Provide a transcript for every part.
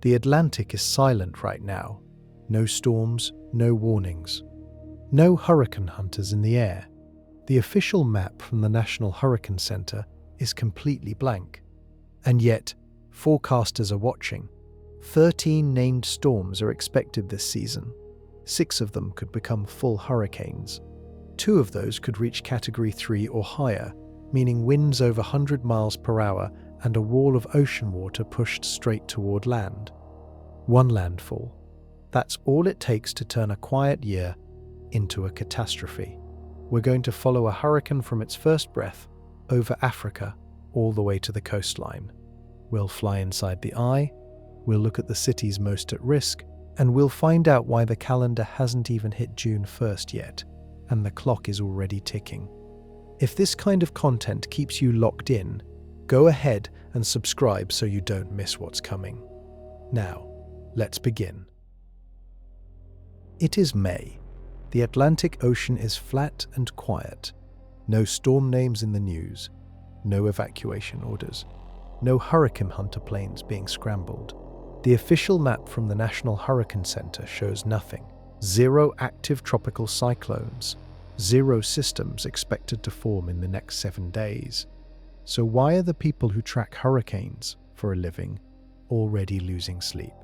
The Atlantic is silent right now. No storms, no warnings. No hurricane hunters in the air. The official map from the National Hurricane Center is completely blank. And yet, forecasters are watching. 13 named storms are expected this season. 6 of them could become full hurricanes. 2 of those could reach Category 3 or higher, meaning winds over 100 miles per hour and a wall of ocean water pushed straight toward land. 1 landfall. That's all it takes to turn a quiet year into a catastrophe. We're going to follow a hurricane from its first breath over Africa all the way to the coastline. We'll fly inside the eye, we'll look at the cities most at risk, and we'll find out why the calendar hasn't even hit June 1st yet, and the clock is already ticking. If this kind of content keeps you locked in, go ahead and subscribe so you don't miss what's coming. Now, let's begin. It is May. The Atlantic Ocean is flat and quiet. No storm names in the news. No evacuation orders. No hurricane hunter planes being scrambled. The official map from the National Hurricane Center shows nothing. 0 active tropical cyclones. 0 systems expected to form in the next 7 days. So why are the people who track hurricanes for a living already losing sleep?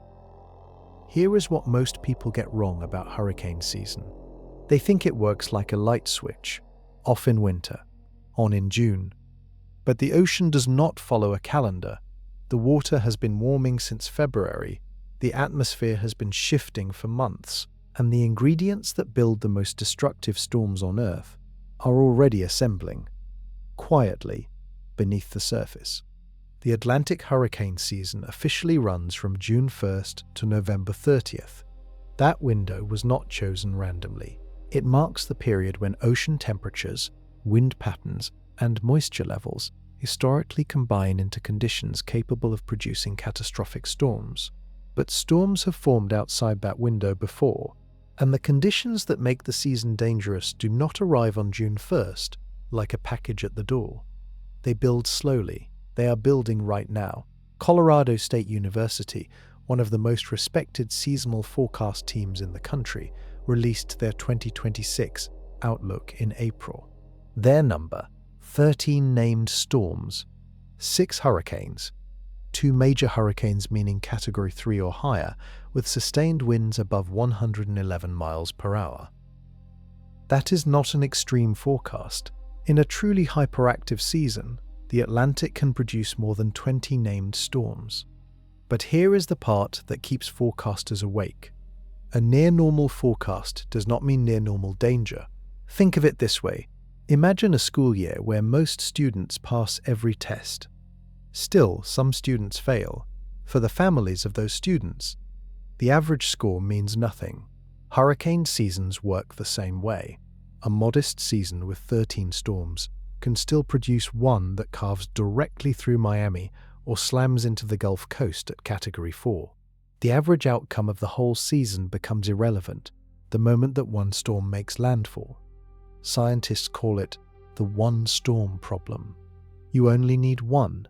Here is what most people get wrong about hurricane season. They think it works like a light switch, off in winter, on in June. But the ocean does not follow a calendar. The water has been warming since February, the atmosphere has been shifting for months, and the ingredients that build the most destructive storms on Earth are already assembling, quietly, beneath the surface. The Atlantic hurricane season officially runs from June 1st to November 30th. That window was not chosen randomly. It marks the period when ocean temperatures, wind patterns, and moisture levels historically combine into conditions capable of producing catastrophic storms. But storms have formed outside that window before, and the conditions that make the season dangerous do not arrive on June 1st, like a package at the door. They build slowly. They are building right now. Colorado State University, one of the most respected seasonal forecast teams in the country, released their 2026 outlook in April. Their number: 13 named storms, 6 hurricanes, 2 major hurricanes meaning Category 3 or higher, with sustained winds above 111 miles per hour. That is not an extreme forecast. In a truly hyperactive season, the Atlantic can produce more than 20 named storms. But here is the part that keeps forecasters awake. A near-normal forecast does not mean near-normal danger. Think of it this way. Imagine a school year where most students pass every test. Still, some students fail. For the families of those students, the average score means nothing. Hurricane seasons work the same way. A modest season with 13 storms can still produce one that carves directly through Miami or slams into the Gulf Coast at Category 4. The average outcome of the whole season becomes irrelevant the moment that one storm makes landfall. Scientists call it the one-storm problem. You only need one.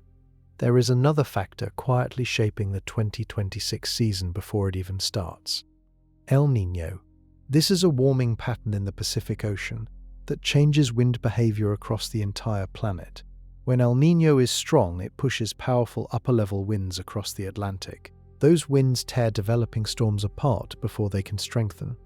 There is another factor quietly shaping the 2026 season before it even starts. El Niño. This is a warming pattern in the Pacific Ocean that changes wind behavior across the entire planet. When El Niño is strong, it pushes powerful upper-level winds across the Atlantic. Those winds tear developing storms apart before they can strengthen.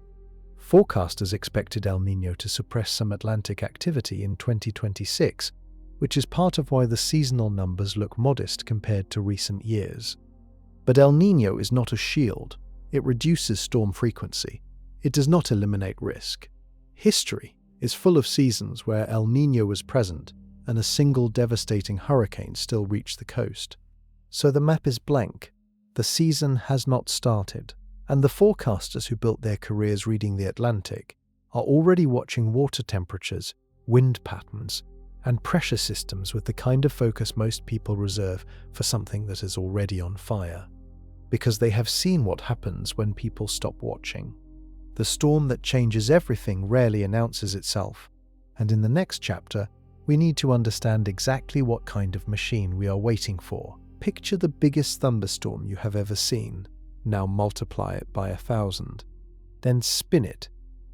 Forecasters expected El Niño to suppress some Atlantic activity in 2026, which is part of why the seasonal numbers look modest compared to recent years. But El Niño is not a shield. It reduces storm frequency. It does not eliminate risk. History is full of seasons where El Niño was present and a single devastating hurricane still reached the coast. So the map is blank. The season has not started, and the forecasters who built their careers reading the Atlantic are already watching water temperatures, wind patterns, and pressure systems with the kind of focus most people reserve for something that is already on fire, because they have seen what happens when people stop watching. The storm that changes everything rarely announces itself, and in the next chapter, we need to understand exactly what kind of machine we are waiting for. Picture the biggest thunderstorm you have ever seen. Now multiply it by 1,000. Then spin it.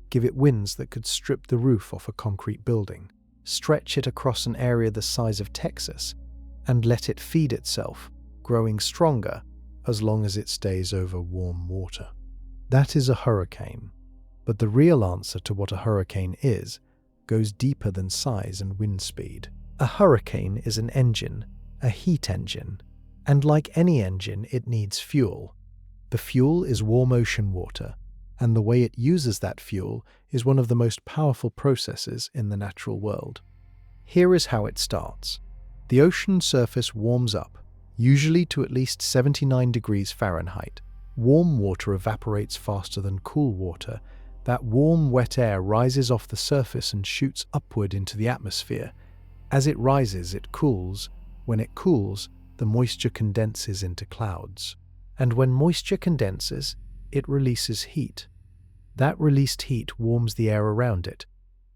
Give it winds that could strip the roof off a concrete building. Stretch it across an area the size of Texas and let it feed itself, growing stronger as long as it stays over warm water. That is a hurricane. But the real answer to what a hurricane is goes deeper than size and wind speed. A hurricane is an engine, a heat engine, and like any engine, it needs fuel. The fuel is warm ocean water, and the way it uses that fuel is one of the most powerful processes in the natural world. Here is how it starts. The ocean surface warms up, usually to at least 79 degrees Fahrenheit. Warm water evaporates faster than cool water. That warm, wet air rises off the surface and shoots upward into the atmosphere. As it rises, it cools. When it cools, the moisture condenses into clouds. And when moisture condenses, it releases heat. That released heat warms the air around it,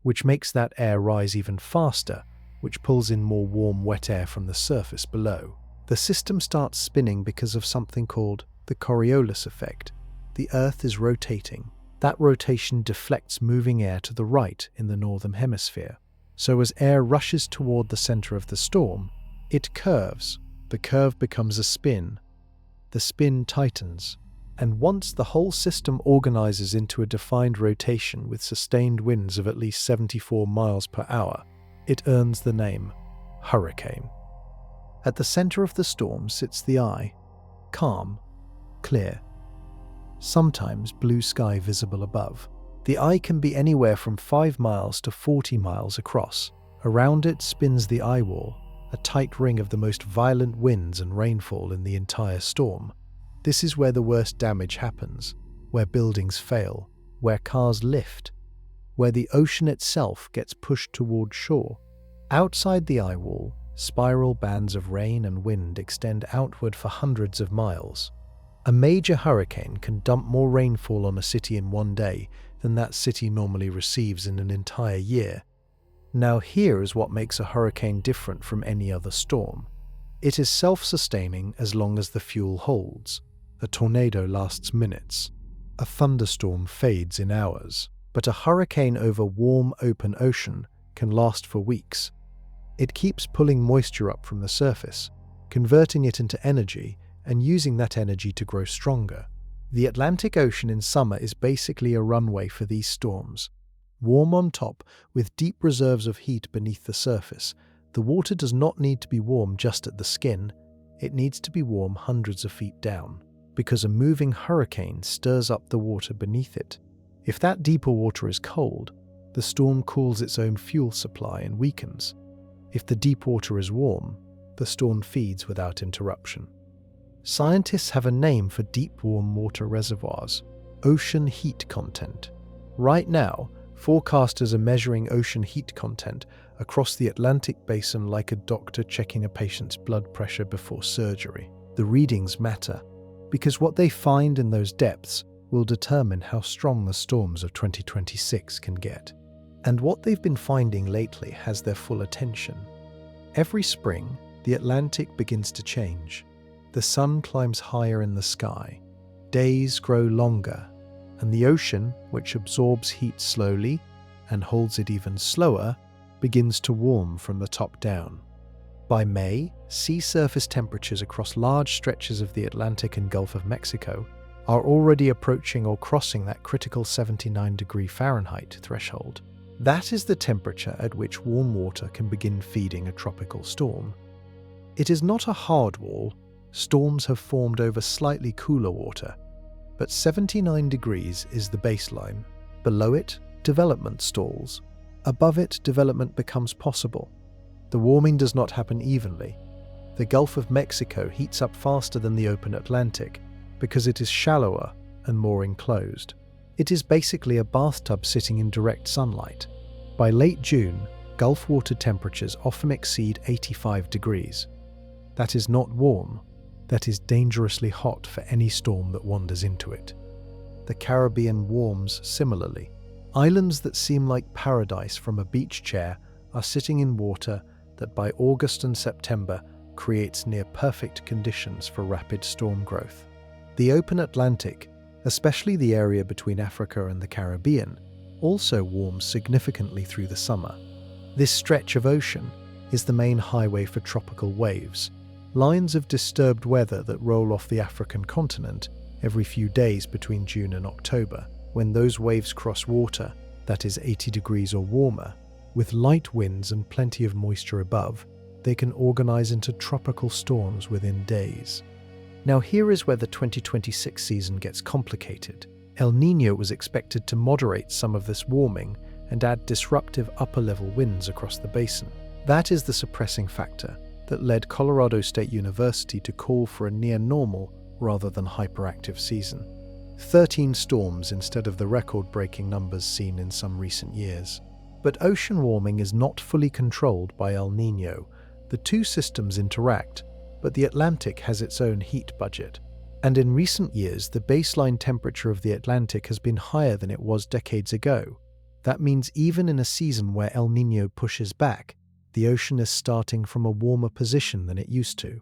which makes that air rise even faster, which pulls in more warm, wet air from the surface below. The system starts spinning because of something called the Coriolis effect. The Earth is rotating. That rotation deflects moving air to the right in the northern hemisphere. So as air rushes toward the center of the storm, it curves. The curve becomes a spin. The spin tightens. And once the whole system organizes into a defined rotation with sustained winds of at least 74 miles per hour, it earns the name hurricane. At the center of the storm sits the eye, calm, clear. Sometimes blue sky visible above. The eye can be anywhere from 5 miles to 40 miles across. Around it spins the eye wall, a tight ring of the most violent winds and rainfall in the entire storm. This is where the worst damage happens, where buildings fail, where cars lift, where the ocean itself gets pushed toward shore. Outside the eye wall, spiral bands of rain and wind extend outward for hundreds of miles. A major hurricane can dump more rainfall on a city in one day than that city normally receives in an entire year. Now here is what makes a hurricane different from any other storm. It is self-sustaining as long as the fuel holds. A tornado lasts minutes. A thunderstorm fades in hours. But a hurricane over warm, open ocean can last for weeks. It keeps pulling moisture up from the surface, converting it into energy and using that energy to grow stronger. The Atlantic Ocean in summer is basically a runway for these storms. Warm on top, with deep reserves of heat beneath the surface, the water does not need to be warm just at the skin, it needs to be warm hundreds of feet down, because a moving hurricane stirs up the water beneath it. If that deeper water is cold, the storm cools its own fuel supply and weakens. If the deep water is warm, the storm feeds without interruption. Scientists have a name for deep warm water reservoirs: ocean heat content. Right now, forecasters are measuring ocean heat content across the Atlantic basin like a doctor checking a patient's blood pressure before surgery. The readings matter, because what they find in those depths will determine how strong the storms of 2026 can get. And what they've been finding lately has their full attention. Every spring, the Atlantic begins to change. The sun climbs higher in the sky, days grow longer, and the ocean, which absorbs heat slowly and holds it even slower, begins to warm from the top down. By May, sea surface temperatures across large stretches of the Atlantic and Gulf of Mexico are already approaching or crossing that critical 79 degree Fahrenheit threshold. That is the temperature at which warm water can begin feeding a tropical storm. It is not a hard wall. Storms have formed over slightly cooler water, but 79 degrees is the baseline. Below it, development stalls. Above it, development becomes possible. The warming does not happen evenly. The Gulf of Mexico heats up faster than the open Atlantic because it is shallower and more enclosed. It is basically a bathtub sitting in direct sunlight. By late June, Gulf water temperatures often exceed 85 degrees. That is not warm. That is dangerously hot for any storm that wanders into it. The Caribbean warms similarly. Islands that seem like paradise from a beach chair are sitting in water that by August and September creates near-perfect conditions for rapid storm growth. The open Atlantic, especially the area between Africa and the Caribbean, also warms significantly through the summer. This stretch of ocean is the main highway for tropical waves, lines of disturbed weather that roll off the African continent every few days between June and October. When those waves cross water that is 80 degrees or warmer, with light winds and plenty of moisture above, they can organize into tropical storms within days. Now here is where the 2026 season gets complicated. El Niño was expected to moderate some of this warming and add disruptive upper-level winds across the basin. That is the suppressing factor that led Colorado State University to call for a near-normal rather than hyperactive season. 13 storms instead of the record-breaking numbers seen in some recent years. But ocean warming is not fully controlled by El Niño. The two systems interact, but the Atlantic has its own heat budget. And in recent years, the baseline temperature of the Atlantic has been higher than it was decades ago. That means even in a season where El Niño pushes back, the ocean is starting from a warmer position than it used to.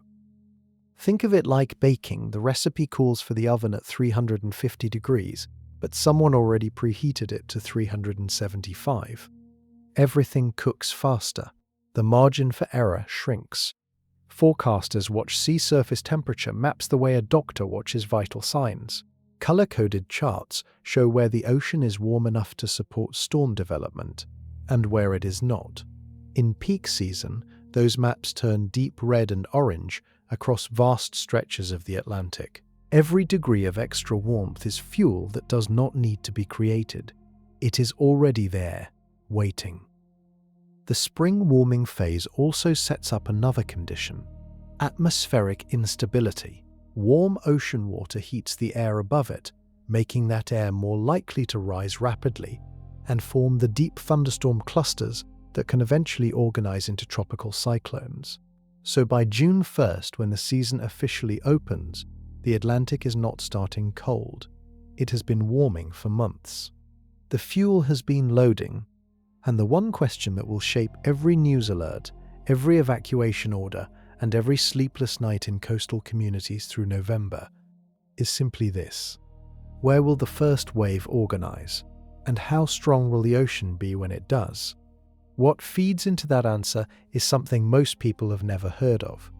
Think of it like baking. The recipe calls for the oven at 350 degrees, but someone already preheated it to 375. Everything cooks faster. The margin for error shrinks. Forecasters watch sea surface temperature maps the way a doctor watches vital signs. Color-coded charts show where the ocean is warm enough to support storm development and where it is not. In peak season, those maps turn deep red and orange across vast stretches of the Atlantic. Every degree of extra warmth is fuel that does not need to be created. It is already there, waiting. The spring warming phase also sets up another condition: atmospheric instability. Warm ocean water heats the air above it, making that air more likely to rise rapidly and form the deep thunderstorm clusters that can eventually organize into tropical cyclones. So by June 1st, when the season officially opens, the Atlantic is not starting cold. It has been warming for months. The fuel has been loading, and the one question that will shape every news alert, every evacuation order, and every sleepless night in coastal communities through November is simply this: where will the first wave organize? And how strong will the ocean be when it does? What feeds into that answer is something most people have never heard of,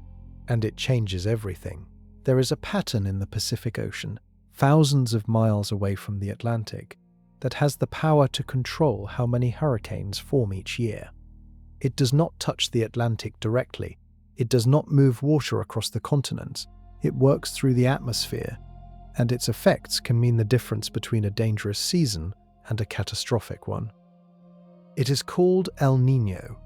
and it changes everything. There is a pattern in the Pacific Ocean, thousands of miles away from the Atlantic, that has the power to control how many hurricanes form each year. It does not touch the Atlantic directly. It does not move water across the continents. It works through the atmosphere, and its effects can mean the difference between a dangerous season and a catastrophic one. It is called El Niño.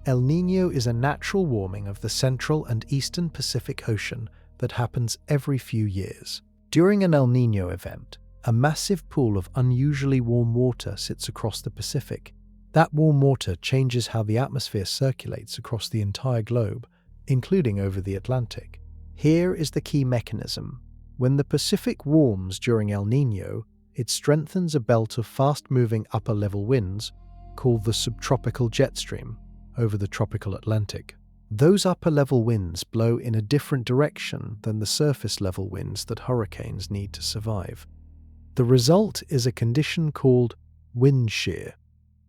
El Niño is a natural warming of the central and eastern Pacific Ocean that happens every few years. During an El Niño event, a massive pool of unusually warm water sits across the Pacific. That warm water changes how the atmosphere circulates across the entire globe, including over the Atlantic. Here is the key mechanism. When the Pacific warms during El Niño, it strengthens a belt of fast-moving upper-level winds called the subtropical jet stream over the tropical Atlantic. Those upper-level winds blow in a different direction than the surface-level winds that hurricanes need to survive. The result is a condition called wind shear.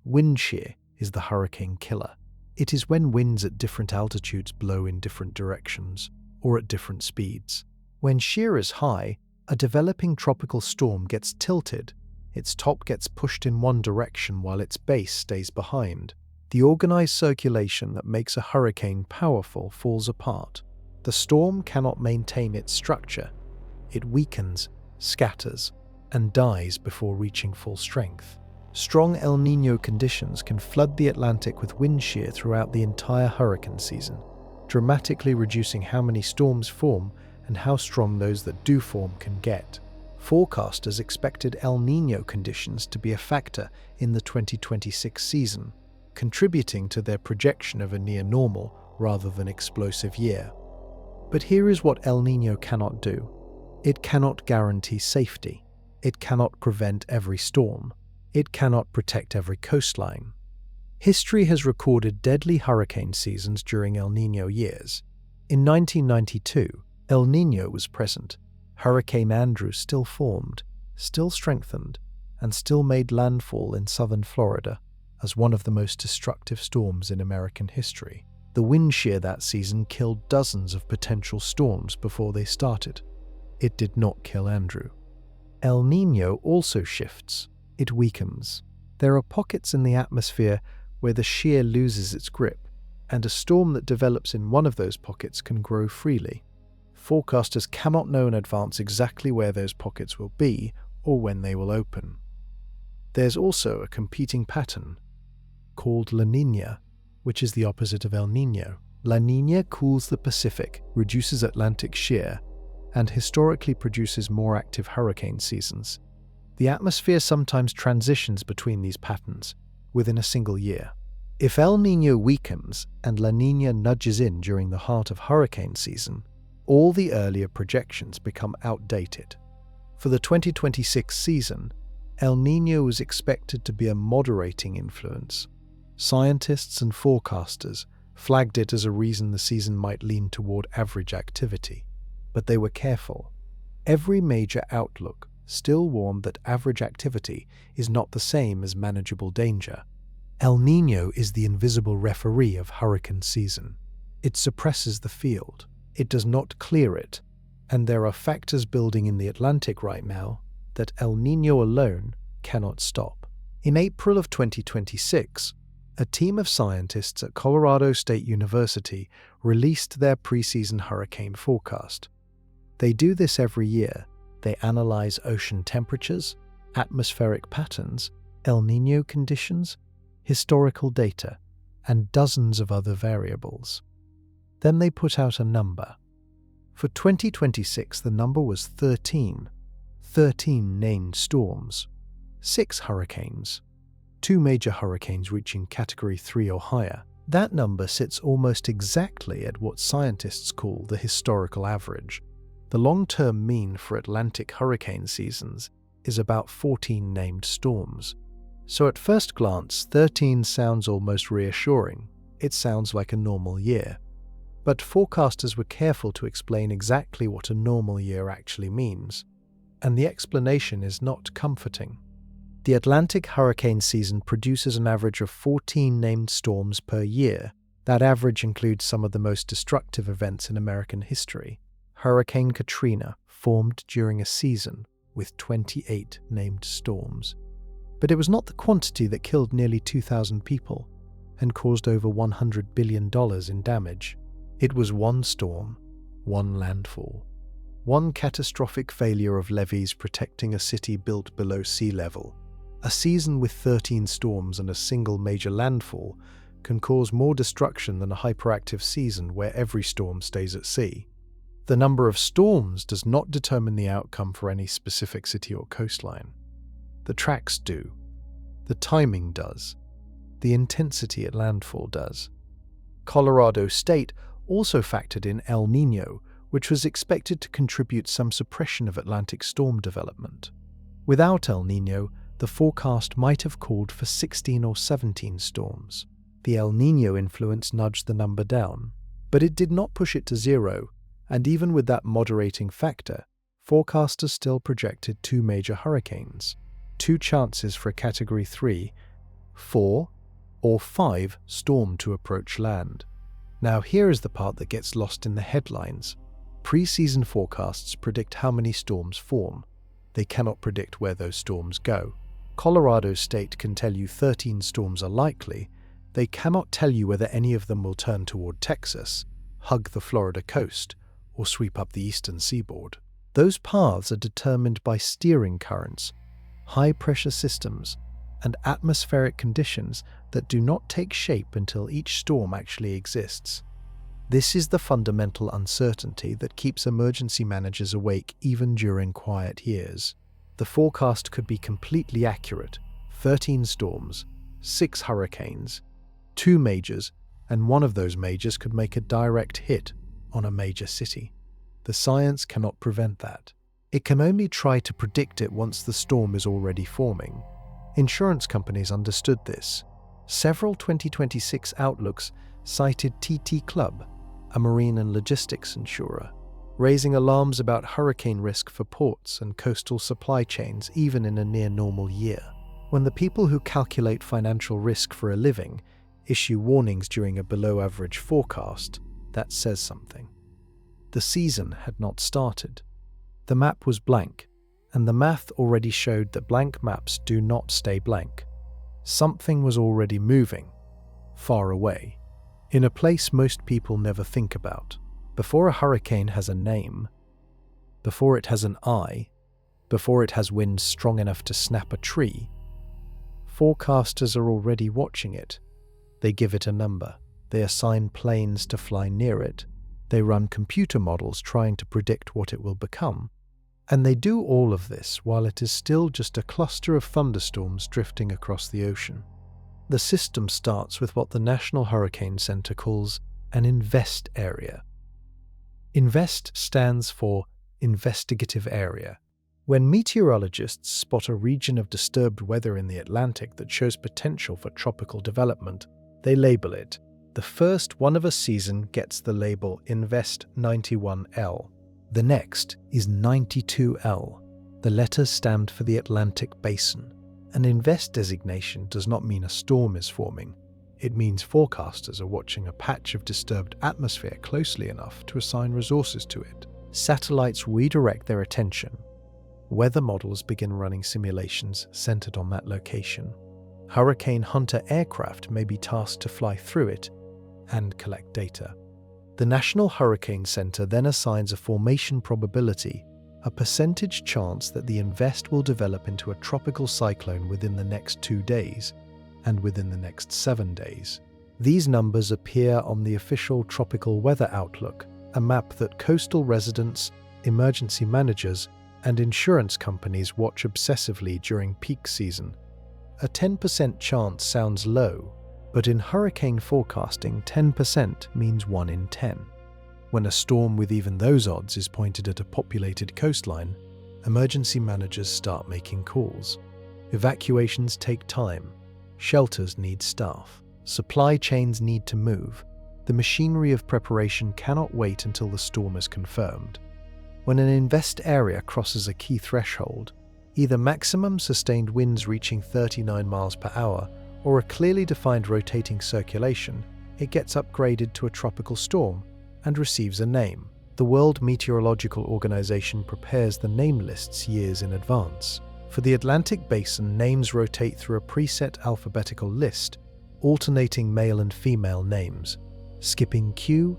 Wind shear is the hurricane killer. It is when winds at different altitudes blow in different directions or at different speeds. When shear is high, a developing tropical storm gets tilted. Its top gets pushed in one direction while its base stays behind. The organized circulation that makes a hurricane powerful falls apart. The storm cannot maintain its structure. It weakens, scatters, and dies before reaching full strength. Strong El Niño conditions can flood the Atlantic with wind shear throughout the entire hurricane season, dramatically reducing how many storms form and how strong those that do form can get. Forecasters expected El Niño conditions to be a factor in the 2026 season, contributing to their projection of a near-normal rather than explosive year. But here is what El Niño cannot do. It cannot guarantee safety. It cannot prevent every storm. It cannot protect every coastline. History has recorded deadly hurricane seasons during El Niño years. In 1992, El Niño was present. Hurricane Andrew still formed, still strengthened, and still made landfall in southern Florida as one of the most destructive storms in American history. The wind shear that season killed dozens of potential storms before they started. It did not kill Andrew. El Niño also shifts. It weakens. There are pockets in the atmosphere where the shear loses its grip, and a storm that develops in one of those pockets can grow freely. Forecasters cannot know in advance exactly where those pockets will be or when they will open. There's also a competing pattern called La Niña, which is the opposite of El Niño. La Niña cools the Pacific, reduces Atlantic shear, and historically produces more active hurricane seasons. The atmosphere sometimes transitions between these patterns within a single year. If El Niño weakens and La Niña nudges in during the heart of hurricane season, all the earlier projections become outdated. For the 2026 season, El Niño was expected to be a moderating influence. Scientists and forecasters flagged it as a reason the season might lean toward average activity, but they were careful. Every major outlook still warned that average activity is not the same as manageable danger. El Niño is the invisible referee of hurricane season. It suppresses the field. It does not clear it, and there are factors building in the Atlantic right now that El Niño alone cannot stop. In April of 2026, a team of scientists at Colorado State University released their preseason hurricane forecast. They do this every year. They analyze ocean temperatures, atmospheric patterns, El Niño conditions, historical data, and dozens of other variables. Then they put out a number. For 2026, the number was 13. 13 named storms, 6 hurricanes, 2 major hurricanes reaching Category 3 or higher. That number sits almost exactly at what scientists call the historical average. The long-term mean for Atlantic hurricane seasons is about 14 named storms. So at first glance, 13 sounds almost reassuring. It sounds like a normal year. But forecasters were careful to explain exactly what a normal year actually means. And the explanation is not comforting. The Atlantic hurricane season produces an average of 14 named storms per year. That average includes some of the most destructive events in American history. Hurricane Katrina formed during a season with 28 named storms. But it was not the quantity that killed nearly 2,000 people and caused over $100 billion in damage. It was one storm, one landfall, one catastrophic failure of levees protecting a city built below sea level. A season with 13 storms and a single major landfall can cause more destruction than a hyperactive season where every storm stays at sea. The number of storms does not determine the outcome for any specific city or coastline. The tracks do. The timing does. The intensity at landfall does. Colorado State also factored in El Niño, which was expected to contribute some suppression of Atlantic storm development. Without El Niño, the forecast might have called for 16 or 17 storms. The El Niño influence nudged the number down, but it did not push it to zero, and even with that moderating factor, forecasters still projected 2 major hurricanes, 2 chances for a Category 3, 4, or 5 storm to approach land. Now here is the part that gets lost in the headlines. Pre-season forecasts predict how many storms form. They cannot predict where those storms go. Colorado State can tell you 13 storms are likely. They cannot tell you whether any of them will turn toward Texas, hug the Florida coast, or sweep up the eastern seaboard. Those paths are determined by steering currents, high-pressure systems, and atmospheric conditions that do not take shape until each storm actually exists. This is the fundamental uncertainty that keeps emergency managers awake even during quiet years. The forecast could be completely accurate: 13 storms, 6 hurricanes, 2 majors, and one of those majors could make a direct hit on a major city. The science cannot prevent that. It can only try to predict it once the storm is already forming. Insurance companies understood this. Several 2026 outlooks cited TT Club, a marine and logistics insurer, raising alarms about hurricane risk for ports and coastal supply chains even in a near-normal year. When the people who calculate financial risk for a living issue warnings during a below-average forecast, that says something. The season had not started. The map was blank, and the math already showed that blank maps do not stay blank. Something was already moving, far away, in a place most people never think about. Before a hurricane has a name, before it has an eye, before it has winds strong enough to snap a tree, forecasters are already watching it. They give it a number. They assign planes to fly near it. They run computer models trying to predict what it will become. And they do all of this while it is still just a cluster of thunderstorms drifting across the ocean. The system starts with what the National Hurricane Center calls an INVEST area. INVEST stands for Investigative Area. When meteorologists spot a region of disturbed weather in the Atlantic that shows potential for tropical development, they label it. The first one of a season gets the label INVEST 91L. The next is 92L. The letters stand for the Atlantic Basin. An INVEST designation does not mean a storm is forming. It means forecasters are watching a patch of disturbed atmosphere closely enough to assign resources to it. Satellites redirect their attention. Weather models begin running simulations centered on that location. Hurricane hunter aircraft may be tasked to fly through it and collect data. The National Hurricane Center then assigns a formation probability, a percentage chance that the INVEST will develop into a tropical cyclone within the next 2 days and within the next 7 days. These numbers appear on the official Tropical Weather Outlook, a map that coastal residents, emergency managers, and insurance companies watch obsessively during peak season. A 10% chance sounds low, but in hurricane forecasting, 10% means 1 in 10. When a storm with even those odds is pointed at a populated coastline, emergency managers start making calls. Evacuations take time. Shelters need staff. Supply chains need to move. The machinery of preparation cannot wait until the storm is confirmed. When an INVEST area crosses a key threshold, either maximum sustained winds reaching 39 miles per hour or a clearly defined rotating circulation, it gets upgraded to a tropical storm and receives a name. The World Meteorological Organization prepares the name lists years in advance. For the Atlantic Basin, names rotate through a preset alphabetical list, alternating male and female names, skipping Q,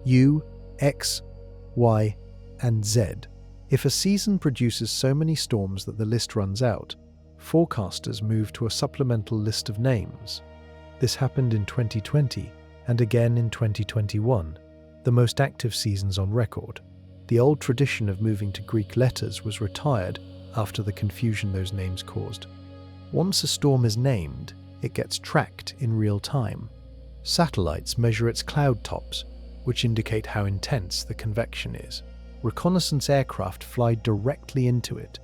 U, X, Y, and Z. If a season produces so many storms that the list runs out, forecasters move to a supplemental list of names. This happened in 2020 and again in 2021, the most active seasons on record. The old tradition of moving to Greek letters was retired after the confusion those names caused. Once a storm is named, it gets tracked in real time. Satellites measure its cloud tops, which indicate how intense the convection is. Reconnaissance aircraft fly directly into it,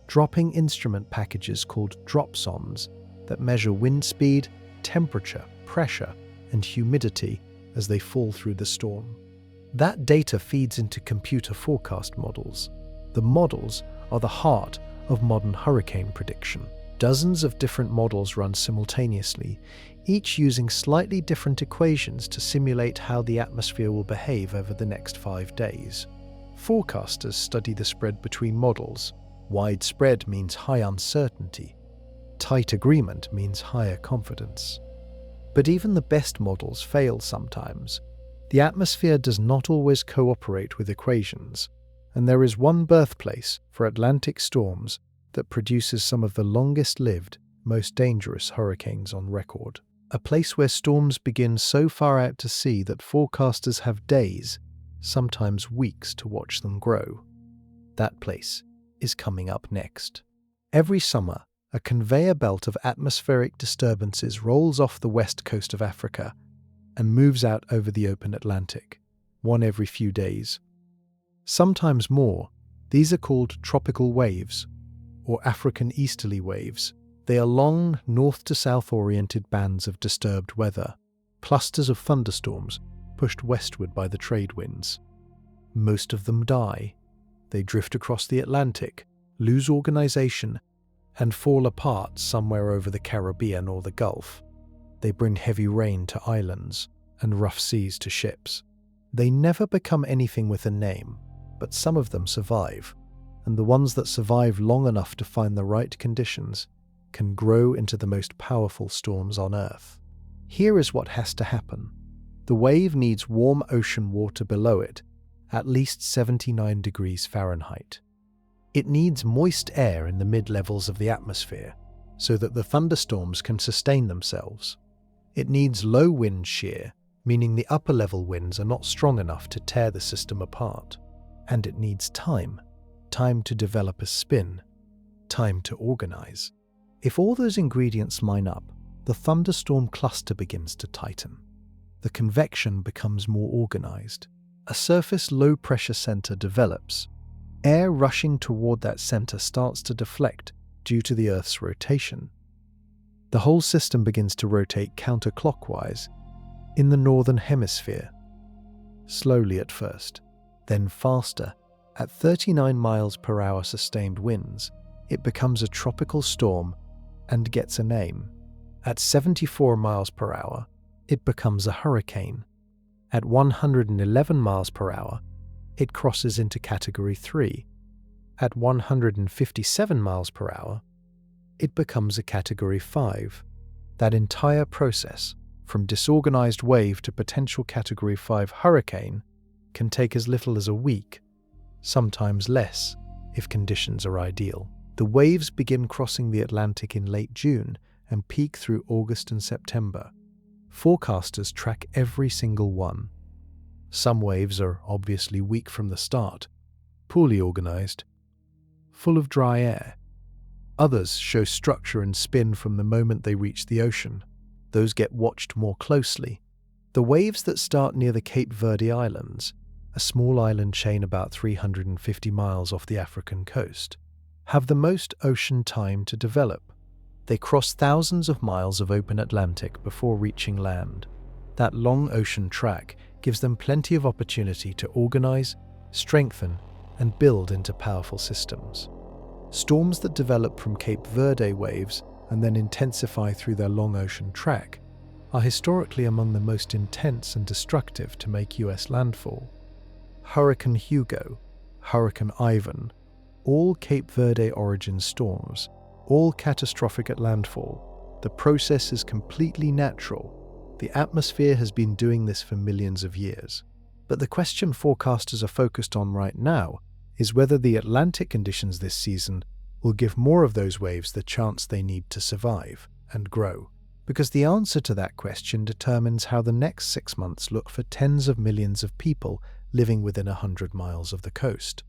dropping instrument packages called dropsondes that measure wind speed, temperature, pressure, and humidity as they fall through the storm. That data feeds into computer forecast models. The models are the heart of modern hurricane prediction. Dozens of different models run simultaneously, each using slightly different equations to simulate how the atmosphere will behave over the next 5 days. Forecasters study the spread between models. Wide spread means high uncertainty. Tight agreement means higher confidence. But even the best models fail sometimes. The atmosphere does not always cooperate with equations, and there is one birthplace for Atlantic storms that produces some of the longest-lived, most dangerous hurricanes on record. A place where storms begin so far out to sea that forecasters have days, sometimes weeks, to watch them grow. That place is coming up next. Every summer, a conveyor belt of atmospheric disturbances rolls off the west coast of Africa and moves out over the open Atlantic, one every few days. Sometimes more. These are called tropical waves, or African easterly waves. They are long, north to south oriented bands of disturbed weather, clusters of thunderstorms pushed westward by the trade winds. Most of them die. They drift across the Atlantic, lose organization, and fall apart somewhere over the Caribbean or the Gulf. They bring heavy rain to islands and rough seas to ships. They never become anything with a name, but some of them survive, and the ones that survive long enough to find the right conditions can grow into the most powerful storms on Earth. Here is what has to happen. The wave needs warm ocean water below it, at least 79 degrees Fahrenheit. It needs moist air in the mid-levels of the atmosphere so that the thunderstorms can sustain themselves. It needs low wind shear, meaning the upper-level winds are not strong enough to tear the system apart. And it needs time to develop a spin, time to organize. If all those ingredients line up, the thunderstorm cluster begins to tighten. The convection becomes more organized. A surface low-pressure center develops. Air rushing toward that center starts to deflect due to the Earth's rotation. The whole system begins to rotate counterclockwise in the northern hemisphere. Slowly at first, then faster. At 39 miles per hour sustained winds, it becomes a tropical storm and gets a name. At 74 miles per hour, it becomes a hurricane. At 111 miles per hour, it crosses into Category 3. At 157 miles per hour, it becomes a Category 5. That entire process, from disorganized wave to potential Category 5 hurricane, can take as little as a week, sometimes less if conditions are ideal. The waves begin crossing the Atlantic in late June and peak through August and September. Forecasters track every single one. Some waves are obviously weak from the start, poorly organized, full of dry air. Others show structure and spin from the moment they reach the ocean. Those get watched more closely. The waves that start near the Cape Verde Islands, a small island chain about 350 miles off the African coast, have the most ocean time to develop. They cross thousands of miles of open Atlantic before reaching land. That long ocean track gives them plenty of opportunity to organize, strengthen, and build into powerful systems. Storms that develop from Cape Verde waves and then intensify through their long ocean track are historically among the most intense and destructive to make US landfall. Hurricane Hugo, Hurricane Ivan, all Cape Verde origin storms, all catastrophic at landfall. The process is completely natural. The atmosphere has been doing this for millions of years. But the question forecasters are focused on right now is whether the Atlantic conditions this season will give more of those waves the chance they need to survive and grow. Because the answer to that question determines how the next 6 months look for tens of millions of people living within 100 miles of the coast.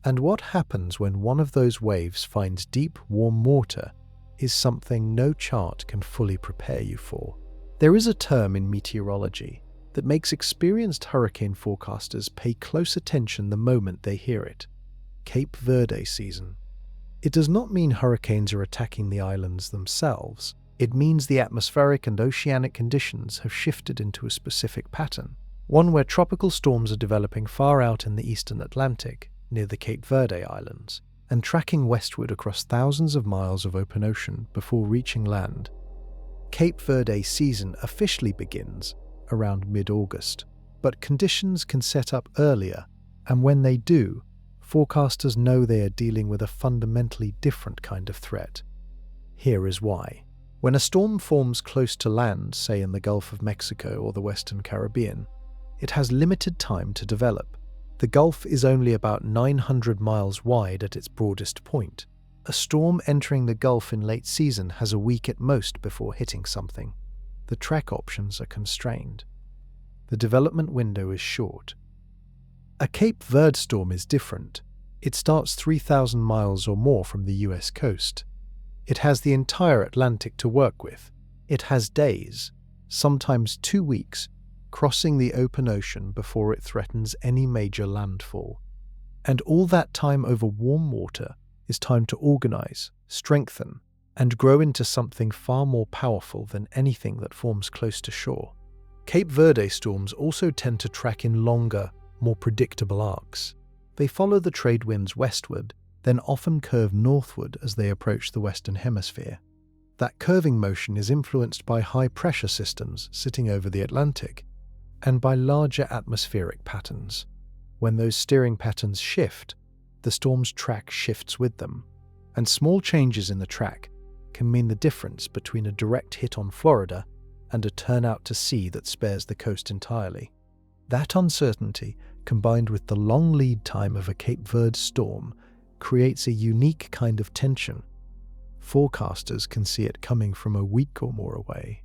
And what happens when one of those waves finds deep, warm water is something no chart can fully prepare you for. There is a term in meteorology that makes experienced hurricane forecasters pay close attention the moment they hear it: Cape Verde season. It does not mean hurricanes are attacking the islands themselves. It means the atmospheric and oceanic conditions have shifted into a specific pattern, one where tropical storms are developing far out in the eastern Atlantic, near the Cape Verde Islands, and tracking westward across thousands of miles of open ocean before reaching land. Cape Verde season officially begins around mid-August, but conditions can set up earlier, and when they do, forecasters know they are dealing with a fundamentally different kind of threat. Here is why. When a storm forms close to land, say in the Gulf of Mexico or the Western Caribbean, it has limited time to develop. The Gulf is only about 900 miles wide at its broadest point. A storm entering the Gulf in late season has a week at most before hitting something. The track options are constrained. The development window is short. A Cape Verde storm is different. It starts 3,000 miles or more from the US coast. It has the entire Atlantic to work with. It has days, sometimes 2 weeks, crossing the open ocean before it threatens any major landfall. And all that time over warm water is time to organize, strengthen, and grow into something far more powerful than anything that forms close to shore. Cape Verde storms also tend to track in longer, more predictable arcs. They follow the trade winds westward, then often curve northward as they approach the Western Hemisphere. That curving motion is influenced by high-pressure systems sitting over the Atlantic and by larger atmospheric patterns. When those steering patterns shift, the storm's track shifts with them, and small changes in the track can mean the difference between a direct hit on Florida and a turnout to sea that spares the coast entirely. That uncertainty, combined with the long lead time of a Cape Verde storm, creates a unique kind of tension. Forecasters can see it coming from a week or more away,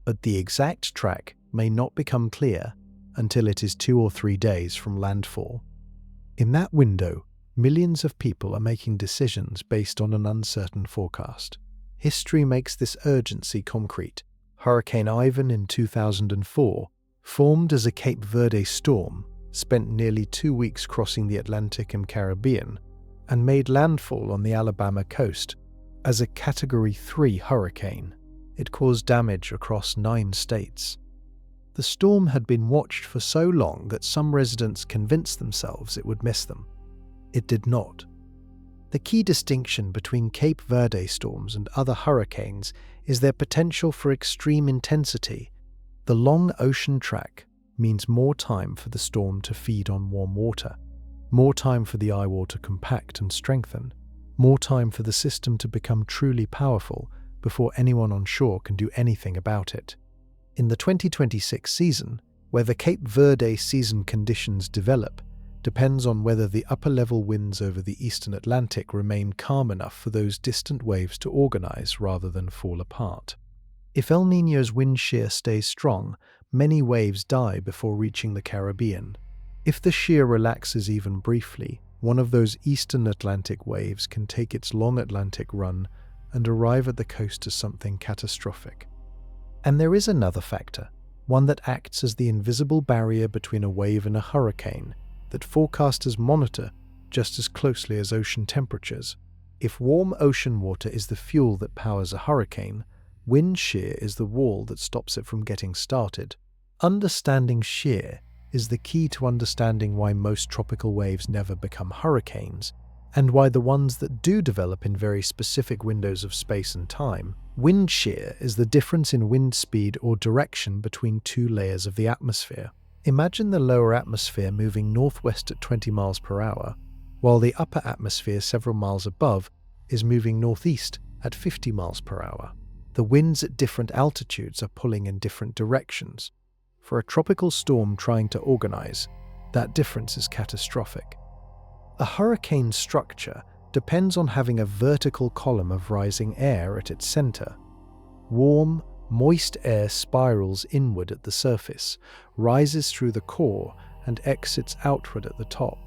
but the exact track may not become clear until it is 2 or 3 days from landfall. In that window, millions of people are making decisions based on an uncertain forecast. History makes this urgency concrete. Hurricane Ivan in 2004 formed as a Cape Verde storm, spent nearly 2 weeks crossing the Atlantic and Caribbean, and made landfall on the Alabama coast as a Category 3 hurricane. It caused damage across 9 states. The storm had been watched for so long that some residents convinced themselves it would miss them. It did not. The key distinction between Cape Verde storms and other hurricanes is their potential for extreme intensity. The long ocean track means more time for the storm to feed on warm water, more time for the eye wall to compact and strengthen, more time for the system to become truly powerful before anyone on shore can do anything about it. In the 2026 season, whether Cape Verde season conditions develop depends on whether the upper-level winds over the eastern Atlantic remain calm enough for those distant waves to organize rather than fall apart. If El Niño's wind shear stays strong, many waves die before reaching the Caribbean. If the shear relaxes even briefly, one of those eastern Atlantic waves can take its long Atlantic run and arrive at the coast as something catastrophic. And there is another factor, one that acts as the invisible barrier between a wave and a hurricane, that forecasters monitor just as closely as ocean temperatures. If warm ocean water is the fuel that powers a hurricane, wind shear is the wall that stops it from getting started. Understanding shear is the key to understanding why most tropical waves never become hurricanes, and why the ones that do develop in very specific windows of space and time. Wind shear is the difference in wind speed or direction between 2 layers of the atmosphere. Imagine the lower atmosphere moving northwest at 20 miles per hour, while the upper atmosphere several miles above is moving northeast at 50 miles per hour. The winds at different altitudes are pulling in different directions. For a tropical storm trying to organize, that difference is catastrophic. A hurricane's structure depends on having a vertical column of rising air at its center. Warm, moist air spirals inward at the surface, rises through the core, and exits outward at the top.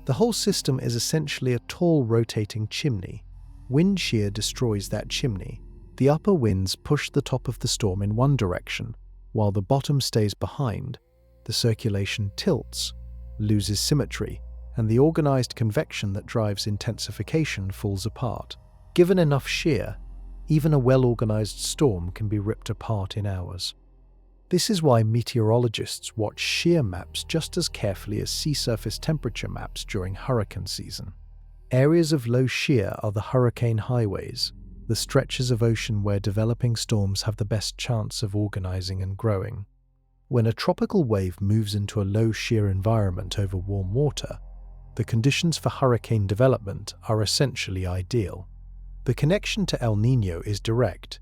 The whole system is essentially a tall rotating chimney. Wind shear destroys that chimney. The upper winds push the top of the storm in one direction, while the bottom stays behind. The circulation tilts, loses symmetry, and the organized convection that drives intensification falls apart. Given enough shear, even a well-organized storm can be ripped apart in hours. This is why meteorologists watch shear maps just as carefully as sea surface temperature maps during hurricane season. Areas of low shear are the hurricane highways, the stretches of ocean where developing storms have the best chance of organizing and growing. When a tropical wave moves into a low shear environment over warm water, the conditions for hurricane development are essentially ideal. The connection to El Niño is direct.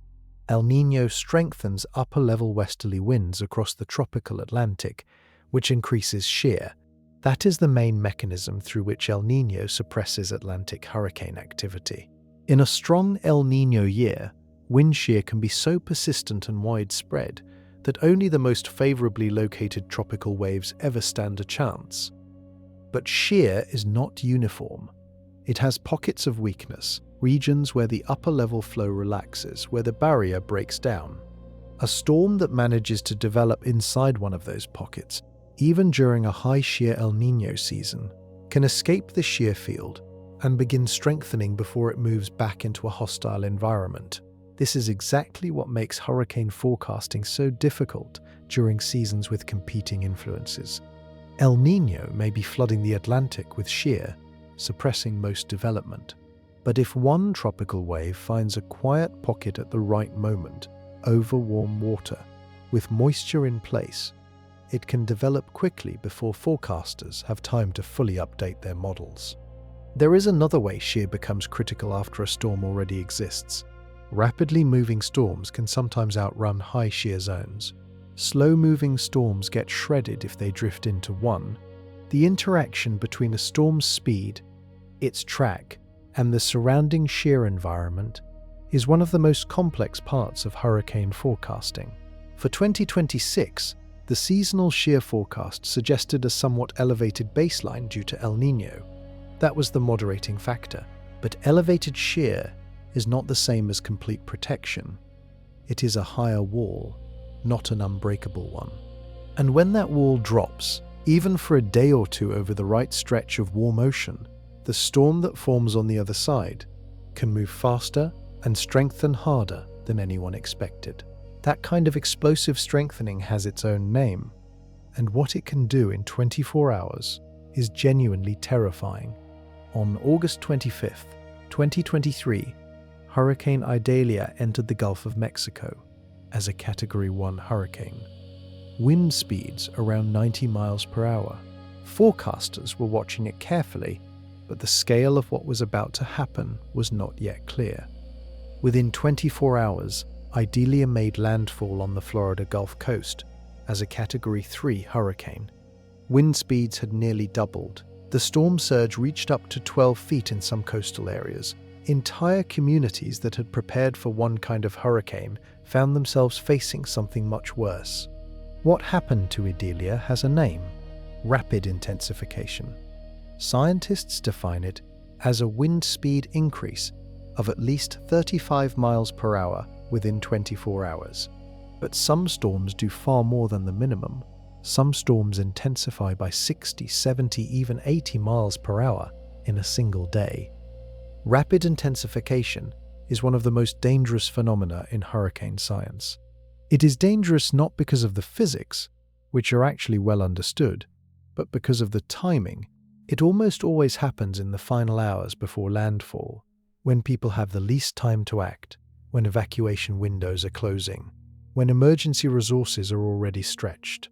El Niño strengthens upper-level westerly winds across the tropical Atlantic, which increases shear. That is the main mechanism through which El Niño suppresses Atlantic hurricane activity. In a strong El Niño year, wind shear can be so persistent and widespread that only the most favorably located tropical waves ever stand a chance. But shear is not uniform. It has pockets of weakness, regions where the upper-level flow relaxes, where the barrier breaks down. A storm that manages to develop inside one of those pockets, even during a high shear El Niño season, can escape the shear field and begin strengthening before it moves back into a hostile environment. This is exactly what makes hurricane forecasting so difficult during seasons with competing influences. El Niño may be flooding the Atlantic with shear, suppressing most development. But if one tropical wave finds a quiet pocket at the right moment, over warm water, with moisture in place, it can develop quickly before forecasters have time to fully update their models. There is another way shear becomes critical after a storm already exists. Rapidly moving storms can sometimes outrun high shear zones. Slow-moving storms get shredded if they drift into one. The interaction between a storm's speed, its track, and the surrounding shear environment is one of the most complex parts of hurricane forecasting. For 2026, the seasonal shear forecast suggested a somewhat elevated baseline due to El Niño. That was the moderating factor. But elevated shear is not the same as complete protection. It is a higher wall, not an unbreakable one. And when that wall drops, even for a day or two over the right stretch of warm ocean, the storm that forms on the other side can move faster and strengthen harder than anyone expected. That kind of explosive strengthening has its own name, and what it can do in 24 hours is genuinely terrifying. On August 25th, 2023, Hurricane Idalia entered the Gulf of Mexico as a Category 1 hurricane. Wind speeds around 90 miles per hour. Forecasters were watching it carefully, but the scale of what was about to happen was not yet clear. Within 24 hours, Idalia made landfall on the Florida Gulf Coast as a Category 3 hurricane. Wind speeds had nearly doubled. The storm surge reached up to 12 feet in some coastal areas. Entire communities that had prepared for one kind of hurricane found themselves facing something much worse. What happened to Idalia has a name: rapid intensification. Scientists define it as a wind speed increase of at least 35 miles per hour within 24 hours. But some storms do far more than the minimum. Some storms intensify by 60, 70, even 80 miles per hour in a single day. Rapid intensification is one of the most dangerous phenomena in hurricane science. It is dangerous not because of the physics, which are actually well understood, but because of the timing. It almost always happens in the final hours before landfall, when people have the least time to act, when evacuation windows are closing, when emergency resources are already stretched.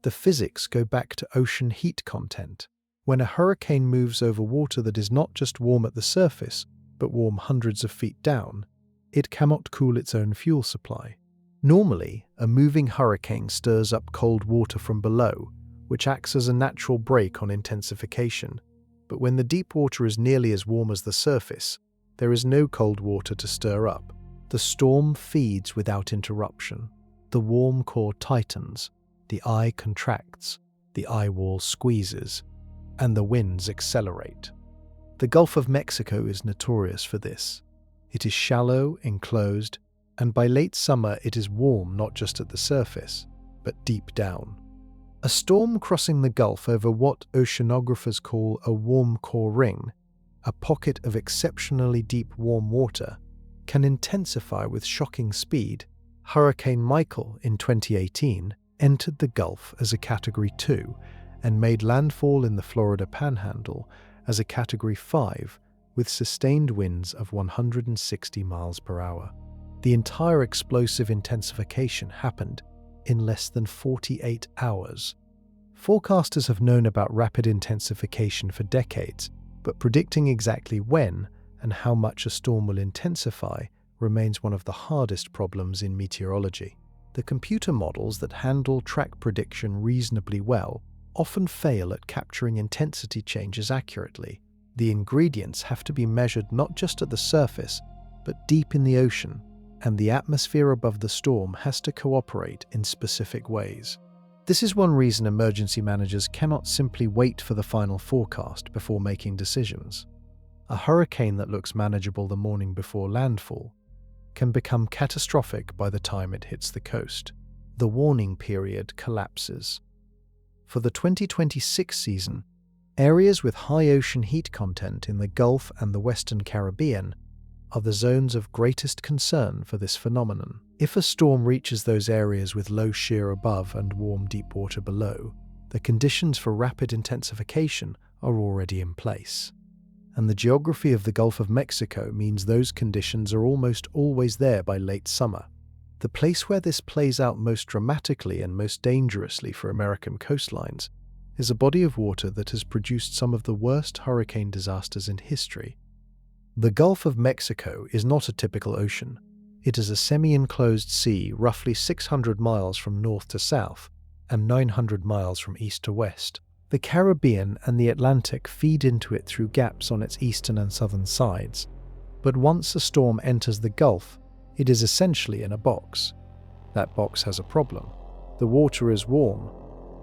The physics go back to ocean heat content. When a hurricane moves over water that is not just warm at the surface, but warm hundreds of feet down, it cannot cool its own fuel supply. Normally, a moving hurricane stirs up cold water from below, which acts as a natural brake on intensification. But when the deep water is nearly as warm as the surface, there is no cold water to stir up. The storm feeds without interruption. The warm core tightens, the eye contracts, the eye wall squeezes, and the winds accelerate. The Gulf of Mexico is notorious for this. It is shallow, enclosed, and by late summer it is warm not just at the surface, but deep down. A storm crossing the Gulf over what oceanographers call a warm core ring, a pocket of exceptionally deep warm water, can intensify with shocking speed. Hurricane Michael in 2018 entered the Gulf as a Category 2 and made landfall in the Florida Panhandle as a Category 5 with sustained winds of 160 miles per hour. The entire explosive intensification happened in less than 48 hours. Forecasters have known about rapid intensification for decades, but predicting exactly when and how much a storm will intensify remains one of the hardest problems in meteorology. The computer models that handle track prediction reasonably well often fail at capturing intensity changes accurately. The ingredients have to be measured not just at the surface, but deep in the ocean, and the atmosphere above the storm has to cooperate in specific ways. This is one reason emergency managers cannot simply wait for the final forecast before making decisions. A hurricane that looks manageable the morning before landfall can become catastrophic by the time it hits the coast. The warning period collapses. For the 2026 season, areas with high ocean heat content in the Gulf and the Western Caribbean are the zones of greatest concern for this phenomenon. If a storm reaches those areas with low shear above and warm deep water below, the conditions for rapid intensification are already in place. And the geography of the Gulf of Mexico means those conditions are almost always there by late summer. The place where this plays out most dramatically and most dangerously for American coastlines is a body of water that has produced some of the worst hurricane disasters in history. The Gulf of Mexico is not a typical ocean. It is a semi-enclosed sea roughly 600 miles from north to south and 900 miles from east to west. The Caribbean and the Atlantic feed into it through gaps on its eastern and southern sides. But once a storm enters the Gulf, it is essentially in a box. That box has a problem. The water is warm,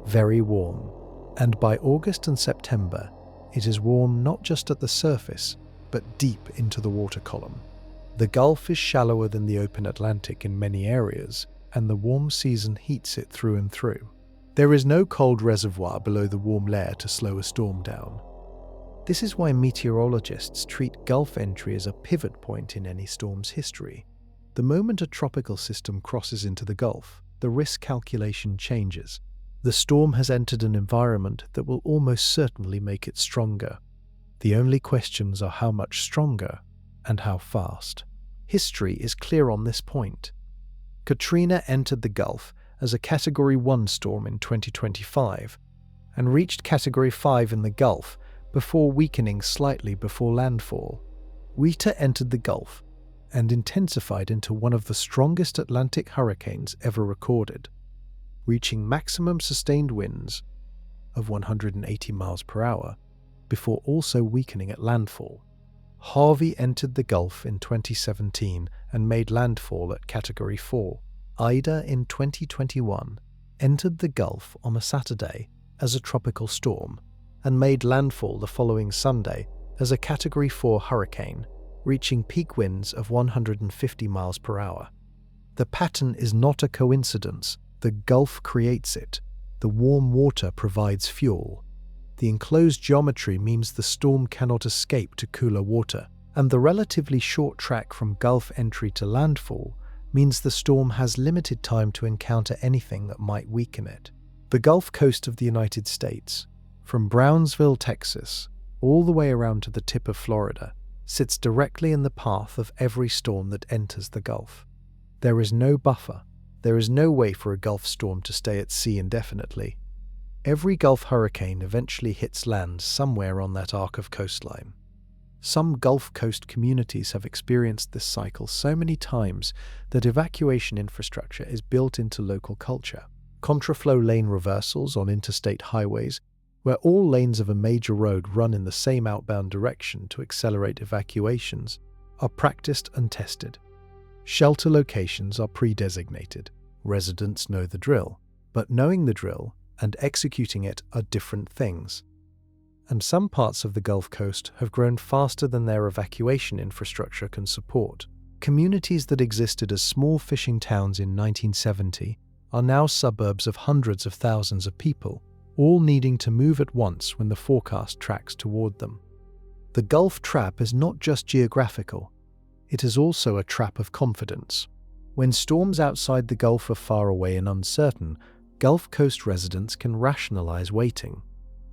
very warm, and by August and September, it is warm not just at the surface, but deep into the water column. The Gulf is shallower than the open Atlantic in many areas, and the warm season heats it through and through. There is no cold reservoir below the warm layer to slow a storm down. This is why meteorologists treat Gulf entry as a pivot point in any storm's history. The moment a tropical system crosses into the Gulf, the risk calculation changes. The storm has entered an environment that will almost certainly make it stronger. The only questions are how much stronger and how fast. History is clear on this point. Katrina entered the Gulf as a Category 1 storm in 2025 and reached Category 5 in the Gulf before weakening slightly before landfall. Rita entered the Gulf and intensified into one of the strongest Atlantic hurricanes ever recorded, reaching maximum sustained winds of 180 miles per hour before also weakening at landfall. Harvey entered the Gulf in 2017 and made landfall at Category 4. Ida in 2021 entered the Gulf on a Saturday as a tropical storm and made landfall the following Sunday as a Category 4 hurricane, reaching peak winds of 150 miles per hour. The pattern is not a coincidence. The Gulf creates it. The warm water provides fuel. The enclosed geometry means the storm cannot escape to cooler water, and the relatively short track from Gulf entry to landfall means the storm has limited time to encounter anything that might weaken it. The Gulf Coast of the United States, from Brownsville, Texas, all the way around to the tip of Florida, sits directly in the path of every storm that enters the Gulf. There is no buffer. There is no way for a Gulf storm to stay at sea indefinitely. Every Gulf hurricane eventually hits land somewhere on that arc of coastline. Some Gulf Coast communities have experienced this cycle so many times that evacuation infrastructure is built into local culture. Contraflow lane reversals on interstate highways, where all lanes of a major road run in the same outbound direction to accelerate evacuations, are practiced and tested. Shelter locations are pre-designated. Residents know the drill, but knowing the drill and executing it are different things. And some parts of the Gulf Coast have grown faster than their evacuation infrastructure can support. Communities that existed as small fishing towns in 1970 are now suburbs of hundreds of thousands of people, all needing to move at once when the forecast tracks toward them. The Gulf trap is not just geographical, it is also a trap of confidence. When storms outside the Gulf are far away and uncertain, Gulf Coast residents can rationalize waiting.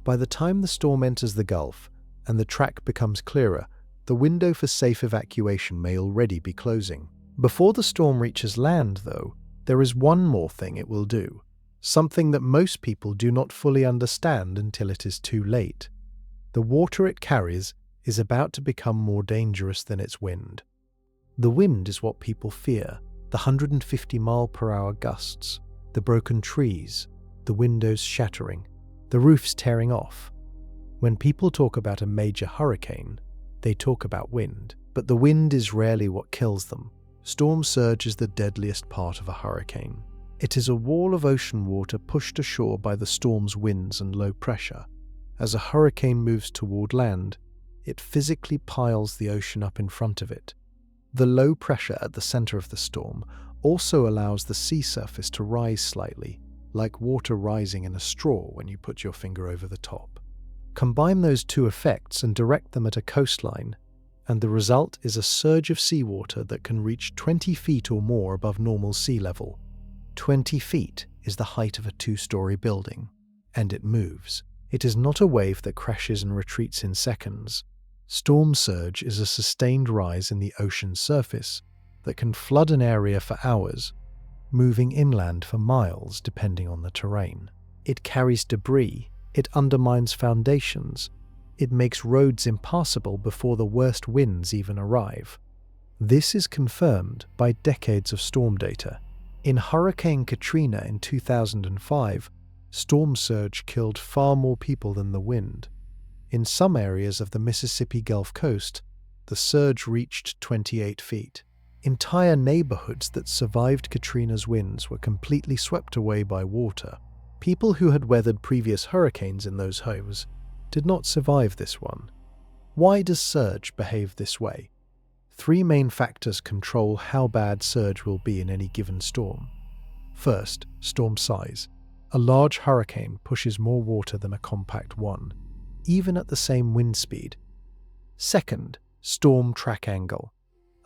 By the time the storm enters the Gulf and the track becomes clearer, the window for safe evacuation may already be closing. Before the storm reaches land, though, there is one more thing it will do, something that most people do not fully understand until it is too late. The water it carries is about to become more dangerous than its wind. The wind is what people fear, the 150-mile-per-hour gusts, the broken trees, the windows shattering, the roofs tearing off. When people talk about a major hurricane, they talk about wind, but the wind is rarely what kills them. Storm surge is the deadliest part of a hurricane. It is a wall of ocean water pushed ashore by the storm's winds and low pressure. As a hurricane moves toward land, it physically piles the ocean up in front of it. The low pressure at the center of the storm also allows the sea surface to rise slightly, like water rising in a straw when you put your finger over the top. Combine those two effects and direct them at a coastline, and the result is a surge of seawater that can reach 20 feet or more above normal sea level. 20 feet is the height of a 2-story building, and it moves. It is not a wave that crashes and retreats in seconds. Storm surge is a sustained rise in the ocean's surface that can flood an area for hours, moving inland for miles depending on the terrain. It carries debris, it undermines foundations, it makes roads impassable before the worst winds even arrive. This is confirmed by decades of storm data. In Hurricane Katrina in 2005, storm surge killed far more people than the wind. In some areas of the Mississippi Gulf Coast, the surge reached 28 feet. Entire neighborhoods that survived Katrina's winds were completely swept away by water. People who had weathered previous hurricanes in those homes did not survive this one. Why does surge behave this way? 3 main factors control how bad surge will be in any given storm. First, storm size. A large hurricane pushes more water than a compact one, even at the same wind speed. Second, storm track angle.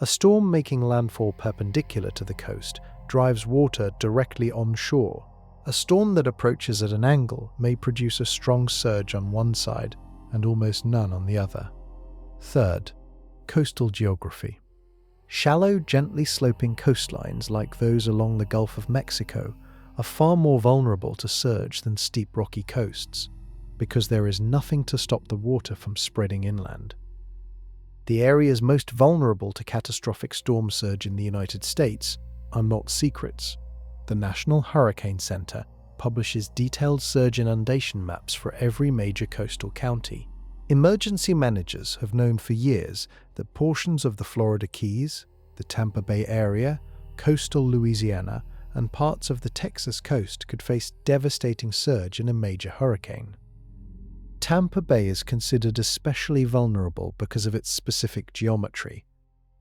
A storm making landfall perpendicular to the coast drives water directly onshore. A storm that approaches at an angle may produce a strong surge on one side and almost none on the other. Third, coastal geography. Shallow, gently sloping coastlines like those along the Gulf of Mexico are far more vulnerable to surge than steep rocky coasts, because there is nothing to stop the water from spreading inland. The areas most vulnerable to catastrophic storm surge in the United States are not secrets. The National Hurricane Center publishes detailed surge inundation maps for every major coastal county. Emergency managers have known for years that portions of the Florida Keys, the Tampa Bay area, coastal Louisiana, and parts of the Texas coast could face devastating surge in a major hurricane. Tampa Bay is considered especially vulnerable because of its specific geometry.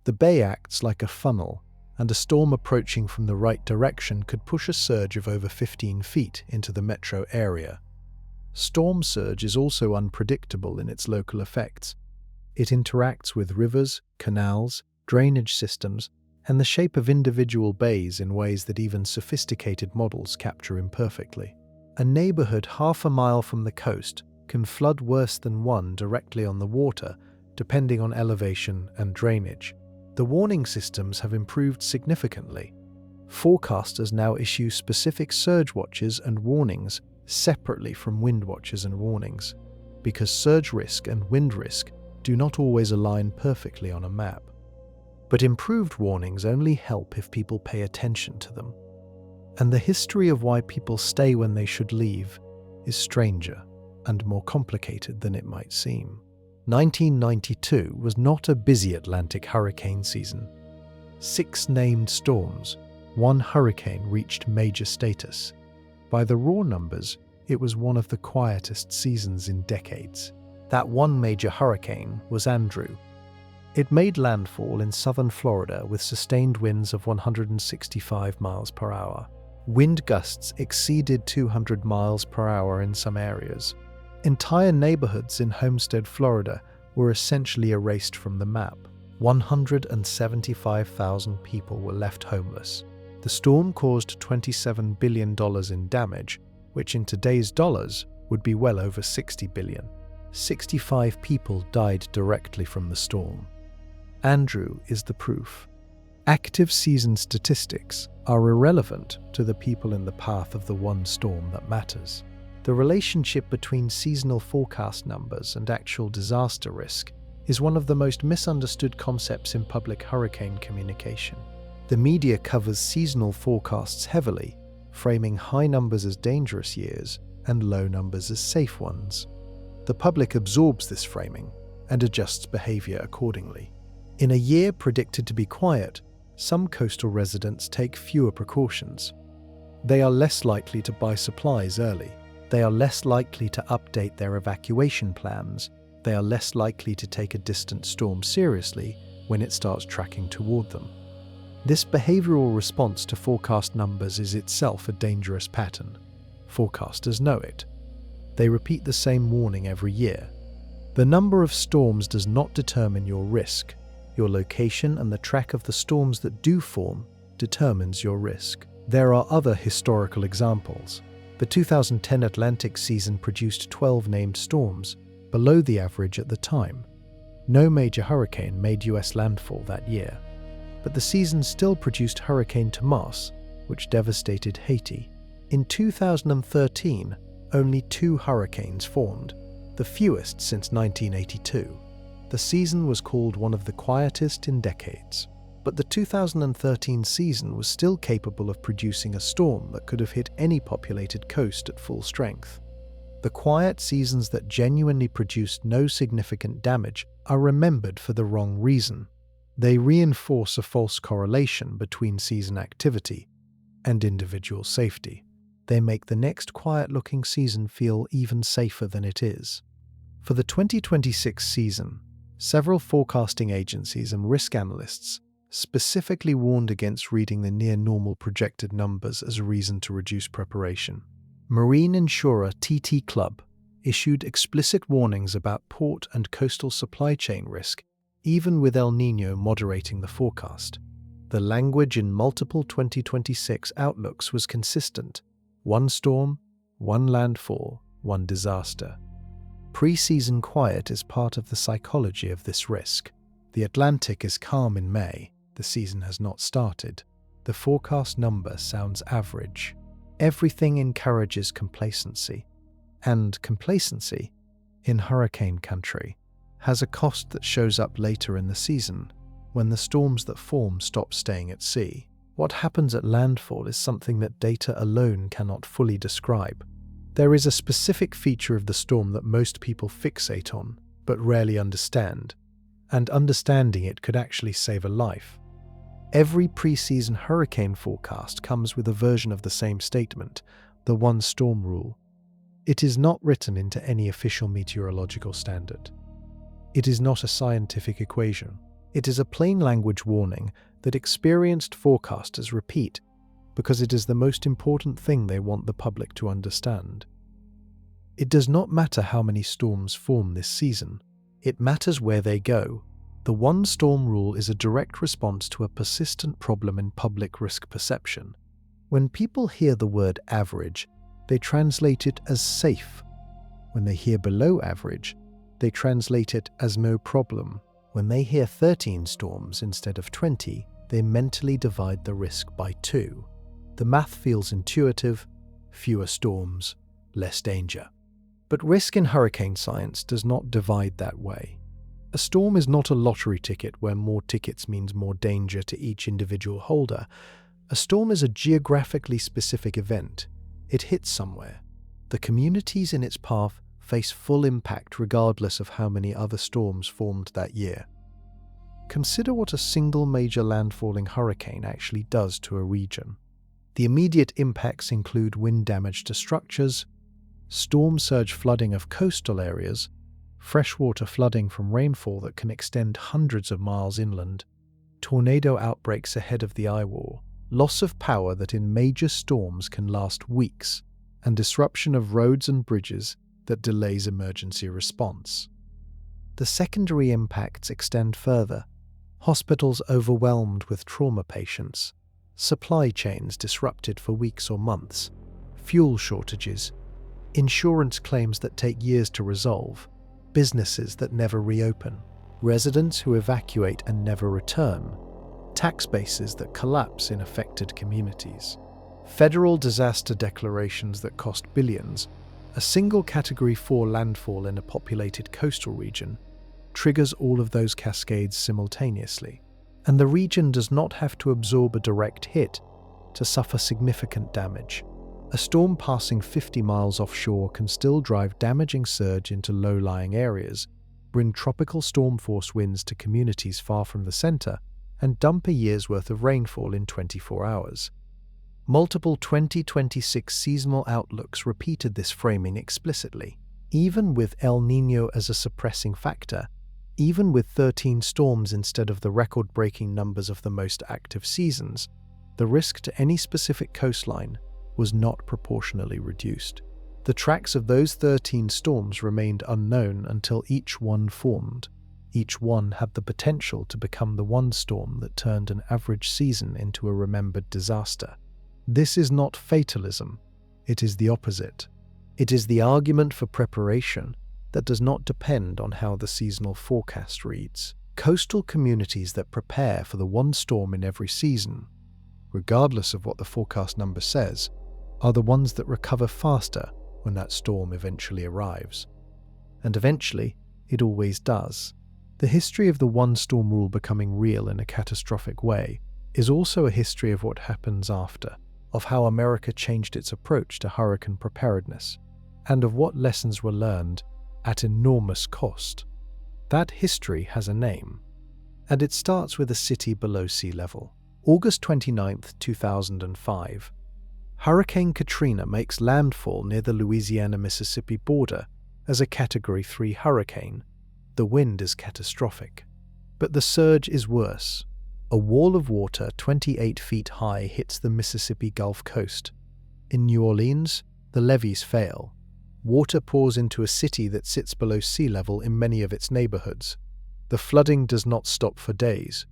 The bay acts like a funnel, and a storm approaching from the right direction could push a surge of over 15 feet into the metro area. Storm surge is also unpredictable in its local effects. It interacts with rivers, canals, drainage systems, and the shape of individual bays in ways that even sophisticated models capture imperfectly. A neighborhood half a mile from the coast can flood worse than one directly on the water, depending on elevation and drainage. The warning systems have improved significantly. Forecasters now issue specific surge watches and warnings separately from wind watches and warnings, because surge risk and wind risk do not always align perfectly on a map. But improved warnings only help if people pay attention to them. And the history of why people stay when they should leave is stranger and more complicated than it might seem. 1992 was not a busy Atlantic hurricane season. 6 named storms, 1 hurricane reached major status. By the raw numbers, it was one of the quietest seasons in decades. That one major hurricane was Andrew. It made landfall in southern Florida with sustained winds of 165 miles per hour. Wind gusts exceeded 200 miles per hour in some areas. Entire neighborhoods in Homestead, Florida were essentially erased from the map. 175,000 people were left homeless. The storm caused $27 billion in damage, which in today's dollars would be well over $60 billion. 65 people died directly from the storm. Andrew is the proof. Active season statistics are irrelevant to the people in the path of the one storm that matters. The relationship between seasonal forecast numbers and actual disaster risk is one of the most misunderstood concepts in public hurricane communication. The media covers seasonal forecasts heavily, framing high numbers as dangerous years and low numbers as safe ones. The public absorbs this framing and adjusts behavior accordingly. In a year predicted to be quiet, some coastal residents take fewer precautions. They are less likely to buy supplies early. They are less likely to update their evacuation plans. They are less likely to take a distant storm seriously when it starts tracking toward them. This behavioral response to forecast numbers is itself a dangerous pattern. Forecasters know it. They repeat the same warning every year. The number of storms does not determine your risk. Your location and the track of the storms that do form determines your risk. There are other historical examples. The 2010 Atlantic season produced 12 named storms, below the average at the time. No major hurricane made US landfall that year, but the season still produced Hurricane Tomas, which devastated Haiti. In 2013, only 2 hurricanes formed, the fewest since 1982. The season was called one of the quietest in decades, but the 2013 season was still capable of producing a storm that could have hit any populated coast at full strength. The quiet seasons that genuinely produced no significant damage are remembered for the wrong reason. They reinforce a false correlation between season activity and individual safety. They make the next quiet-looking season feel even safer than it is. For the 2026 season, several forecasting agencies and risk analysts specifically warned against reading the near-normal projected numbers as a reason to reduce preparation. Marine insurer TT Club issued explicit warnings about port and coastal supply chain risk, even with El Niño moderating the forecast. The language in multiple 2026 outlooks was consistent: 1 storm, 1 landfall, 1 disaster. Pre-season quiet is part of the psychology of this risk. The Atlantic is calm in May. The season has not started. The forecast number sounds average. Everything encourages complacency. And complacency, in hurricane country, has a cost that shows up later in the season, when the storms that form stop staying at sea. What happens at landfall is something that data alone cannot fully describe. There is a specific feature of the storm that most people fixate on, but rarely understand, and understanding it could actually save a life. Every pre-season hurricane forecast comes with a version of the same statement, the 1 storm rule. It is not written into any official meteorological standard. It is not a scientific equation. It is a plain language warning that experienced forecasters repeat because it is the most important thing they want the public to understand. It does not matter how many storms form this season. It matters where they go. The 1 storm rule is a direct response to a persistent problem in public risk perception. When people hear the word average, they translate it as safe. When they hear below average, they translate it as no problem. When they hear 13 storms instead of 20, they mentally divide the risk by 2. The math feels intuitive: fewer storms, less danger. But risk in hurricane science does not divide that way. A storm is not a lottery ticket where more tickets means more danger to each individual holder. A storm is a geographically specific event. It hits somewhere. The communities in its path face full impact regardless of how many other storms formed that year. Consider what a single major landfalling hurricane actually does to a region. The immediate impacts include wind damage to structures, storm surge flooding of coastal areas, freshwater flooding from rainfall that can extend hundreds of miles inland, tornado outbreaks ahead of the eye wall, loss of power that in major storms can last weeks, and disruption of roads and bridges that delays emergency response. The secondary impacts extend further: hospitals overwhelmed with trauma patients, supply chains disrupted for weeks or months, fuel shortages, insurance claims that take years to resolve, businesses that never reopen, residents who evacuate and never return, tax bases that collapse in affected communities, federal disaster declarations that cost billions. A single Category 4 landfall in a populated coastal region triggers all of those cascades simultaneously, and the region does not have to absorb a direct hit to suffer significant damage. A storm passing 50 miles offshore can still drive damaging surge into low-lying areas, bring tropical storm-force winds to communities far from the center, and dump a year's worth of rainfall in 24 hours. Multiple 2026 seasonal outlooks repeated this framing explicitly. Even with El Niño as a suppressing factor, even with 13 storms instead of the record-breaking numbers of the most active seasons, the risk to any specific coastline was not proportionally reduced. The tracks of those 13 storms remained unknown until each one formed. Each one had the potential to become the one storm that turned an average season into a remembered disaster. This is not fatalism. It is the opposite. It is the argument for preparation that does not depend on how the seasonal forecast reads. Coastal communities that prepare for the one storm in every season, regardless of what the forecast number says, are the ones that recover faster when that storm eventually arrives. And eventually, it always does. The history of the one storm rule becoming real in a catastrophic way is also a history of what happens after, of how America changed its approach to hurricane preparedness, and of what lessons were learned at enormous cost. That history has a name, and it starts with a city below sea level. August 29, 2005. Hurricane Katrina makes landfall near the Louisiana-Mississippi border as a Category 3 hurricane. The wind is catastrophic. But the surge is worse. A wall of water 28 feet high hits the Mississippi Gulf Coast. In New Orleans, the levees fail. Water pours into a city that sits below sea level in many of its neighborhoods. The flooding does not stop for days.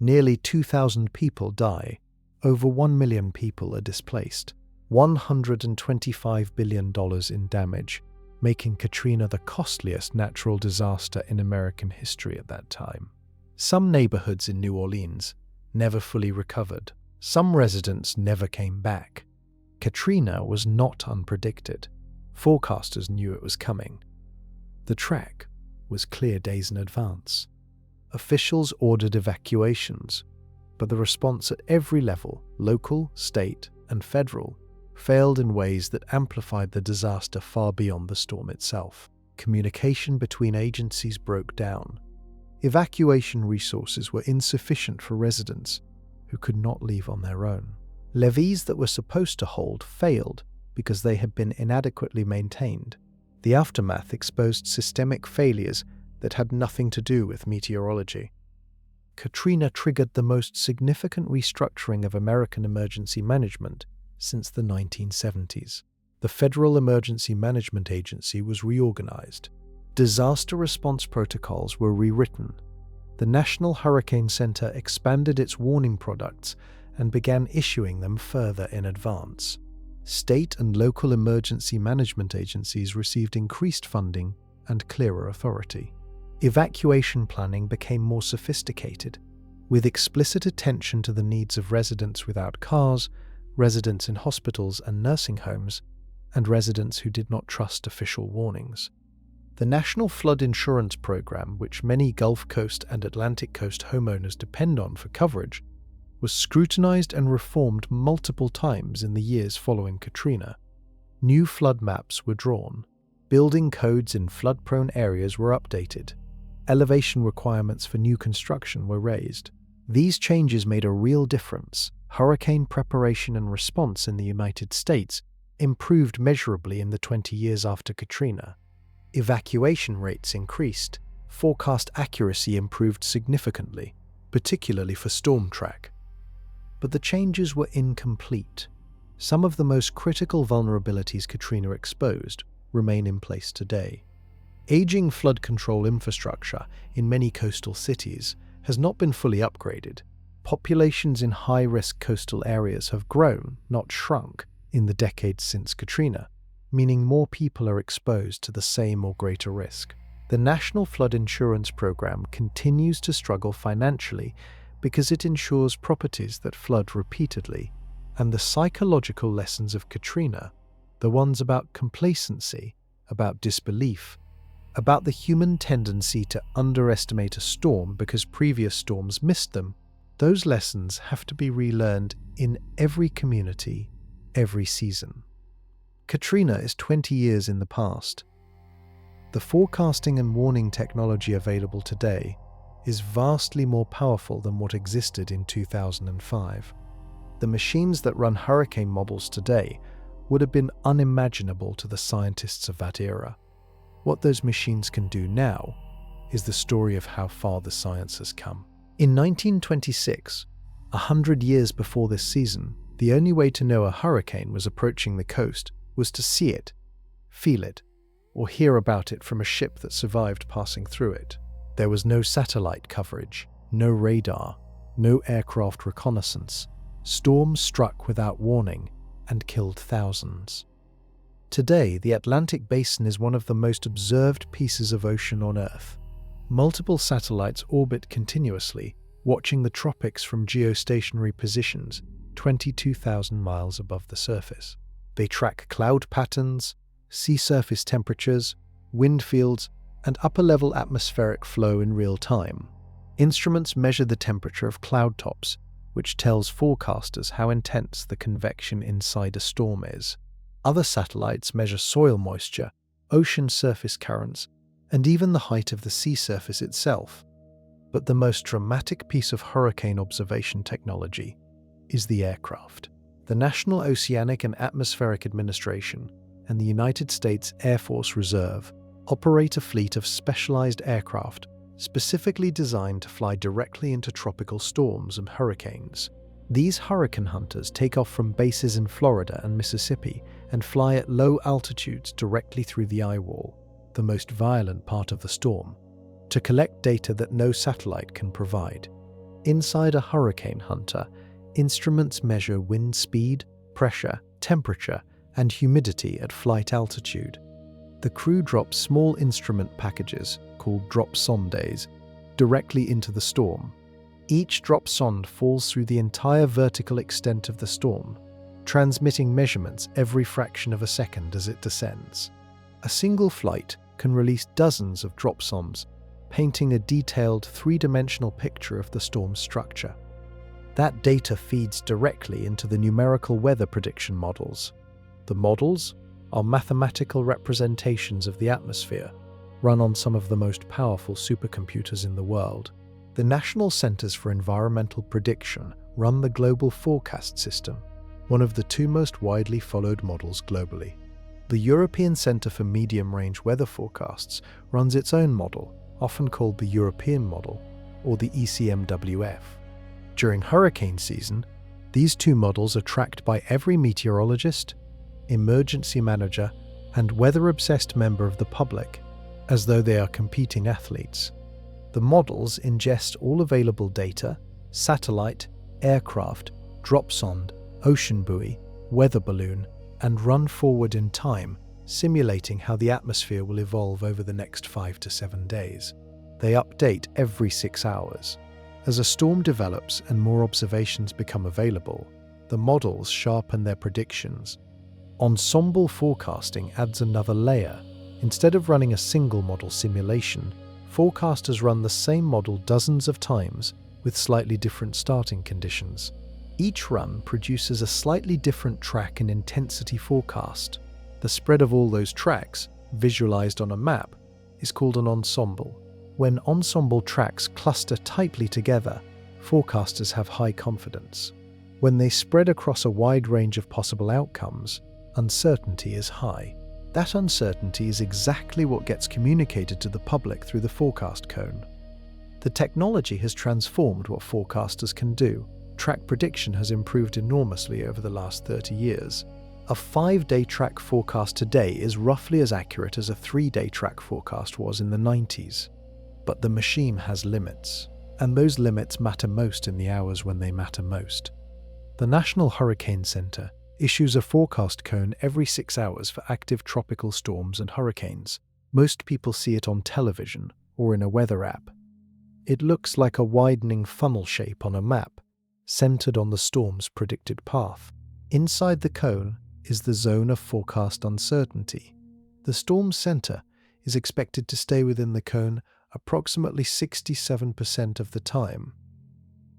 Nearly 2,000 people die. Over 1 million people are displaced. $125 billion in damage, making Katrina the costliest natural disaster in American history at that time. Some neighborhoods in New Orleans never fully recovered. Some residents never came back. Katrina was not unpredicted. Forecasters knew it was coming. The track was clear days in advance. Officials ordered evacuations, but the response at every level, local, state, and federal, failed in ways that amplified the disaster far beyond the storm itself. Communication between agencies broke down. Evacuation resources were insufficient for residents who could not leave on their own. Levees that were supposed to hold failed because they had been inadequately maintained. The aftermath exposed systemic failures that had nothing to do with meteorology. Katrina triggered the most significant restructuring of American emergency management since the 1970s. The Federal Emergency Management Agency was reorganized. Disaster response protocols were rewritten. The National Hurricane Center expanded its warning products and began issuing them further in advance. State and local emergency management agencies received increased funding and clearer authority. Evacuation planning became more sophisticated, with explicit attention to the needs of residents without cars, residents in hospitals and nursing homes, and residents who did not trust official warnings. The National Flood Insurance Program, which many Gulf Coast and Atlantic Coast homeowners depend on for coverage, was scrutinized and reformed multiple times in the years following Katrina. New flood maps were drawn. Building codes in flood-prone areas were updated. Elevation requirements for new construction were raised. These changes made a real difference. Hurricane preparation and response in the United States improved measurably in the 20 years after Katrina. Evacuation rates increased. Forecast accuracy improved significantly, particularly for storm track. But the changes were incomplete. Some of the most critical vulnerabilities Katrina exposed remain in place today. Aging flood control infrastructure in many coastal cities has not been fully upgraded. Populations in high-risk coastal areas have grown, not shrunk, in the decades since Katrina, meaning more people are exposed to the same or greater risk. The National Flood Insurance Program continues to struggle financially because it insures properties that flood repeatedly, and the psychological lessons of Katrina, the ones about complacency, about disbelief, about the human tendency to underestimate a storm because previous storms missed them, those lessons have to be relearned in every community, every season. Katrina is 20 years in the past. The forecasting and warning technology available today is vastly more powerful than what existed in 2005. The machines that run hurricane models today would have been unimaginable to the scientists of that era. What those machines can do now is the story of how far the science has come. In 1926, 100 years before this season, the only way to know a hurricane was approaching the coast was to see it feel it, or hear about it from a ship that survived passing through it. There was no satellite coverage, no radar, no aircraft reconnaissance. Storms struck without warning and killed thousands. Today, the Atlantic Basin is one of the most observed pieces of ocean on Earth. Multiple satellites orbit continuously, watching the tropics from geostationary positions 22,000 miles above the surface. They track cloud patterns, sea surface temperatures, wind fields, and upper-level atmospheric flow in real time. Instruments measure the temperature of cloud tops, which tells forecasters how intense the convection inside a storm is. Other satellites measure soil moisture, ocean surface currents, and even the height of the sea surface itself. But the most dramatic piece of hurricane observation technology is the aircraft. The National Oceanic and Atmospheric Administration and the United States Air Force Reserve operate a fleet of specialized aircraft specifically designed to fly directly into tropical storms and hurricanes. These hurricane hunters take off from bases in Florida and Mississippi and fly at low altitudes directly through the eye wall, the most violent part of the storm, to collect data that no satellite can provide. Inside a hurricane hunter, instruments measure wind speed, pressure, temperature, and humidity at flight altitude. The crew drops small instrument packages, called drop sondes, directly into the storm. Each drop sonde falls through the entire vertical extent of the storm, transmitting measurements every fraction of a second as it descends. A single flight can release dozens of drop sondes, painting a detailed three-dimensional picture of the storm's structure. That data feeds directly into the numerical weather prediction models. The models are mathematical representations of the atmosphere, run on some of the most powerful supercomputers in the world. The National Centers for Environmental Prediction run the Global Forecast System, one of the two most widely followed models globally. The European Centre for Medium-Range Weather Forecasts runs its own model, often called the European Model, or the ECMWF. During hurricane season, these two models are tracked by every meteorologist, emergency manager, and weather-obsessed member of the public, as though they are competing athletes. The models ingest all available data, satellite, aircraft, drop sonde, ocean buoy, weather balloon, and run forward in time, simulating how the atmosphere will evolve over the next 5 to 7 days. They update every 6 hours. As a storm develops and more observations become available, the models sharpen their predictions. Ensemble forecasting adds another layer. Instead of running a single model simulation, forecasters run the same model dozens of times with slightly different starting conditions. Each run produces a slightly different track and intensity forecast. The spread of all those tracks, visualized on a map, is called an ensemble. When ensemble tracks cluster tightly together, forecasters have high confidence. When they spread across a wide range of possible outcomes, uncertainty is high. That uncertainty is exactly what gets communicated to the public through the forecast cone. The technology has transformed what forecasters can do. Track prediction has improved enormously over the last 30 years. A 5-day track forecast today is roughly as accurate as a 3-day track forecast was in the 90s. But the machine has limits, and those limits matter most in the hours when they matter most. The National Hurricane Center issues a forecast cone every 6 hours for active tropical storms and hurricanes. Most people see it on television or in a weather app. It looks like a widening funnel shape on a map, centered on the storm's predicted path. Inside the cone is the zone of forecast uncertainty. The storm's center is expected to stay within the cone approximately 67% of the time.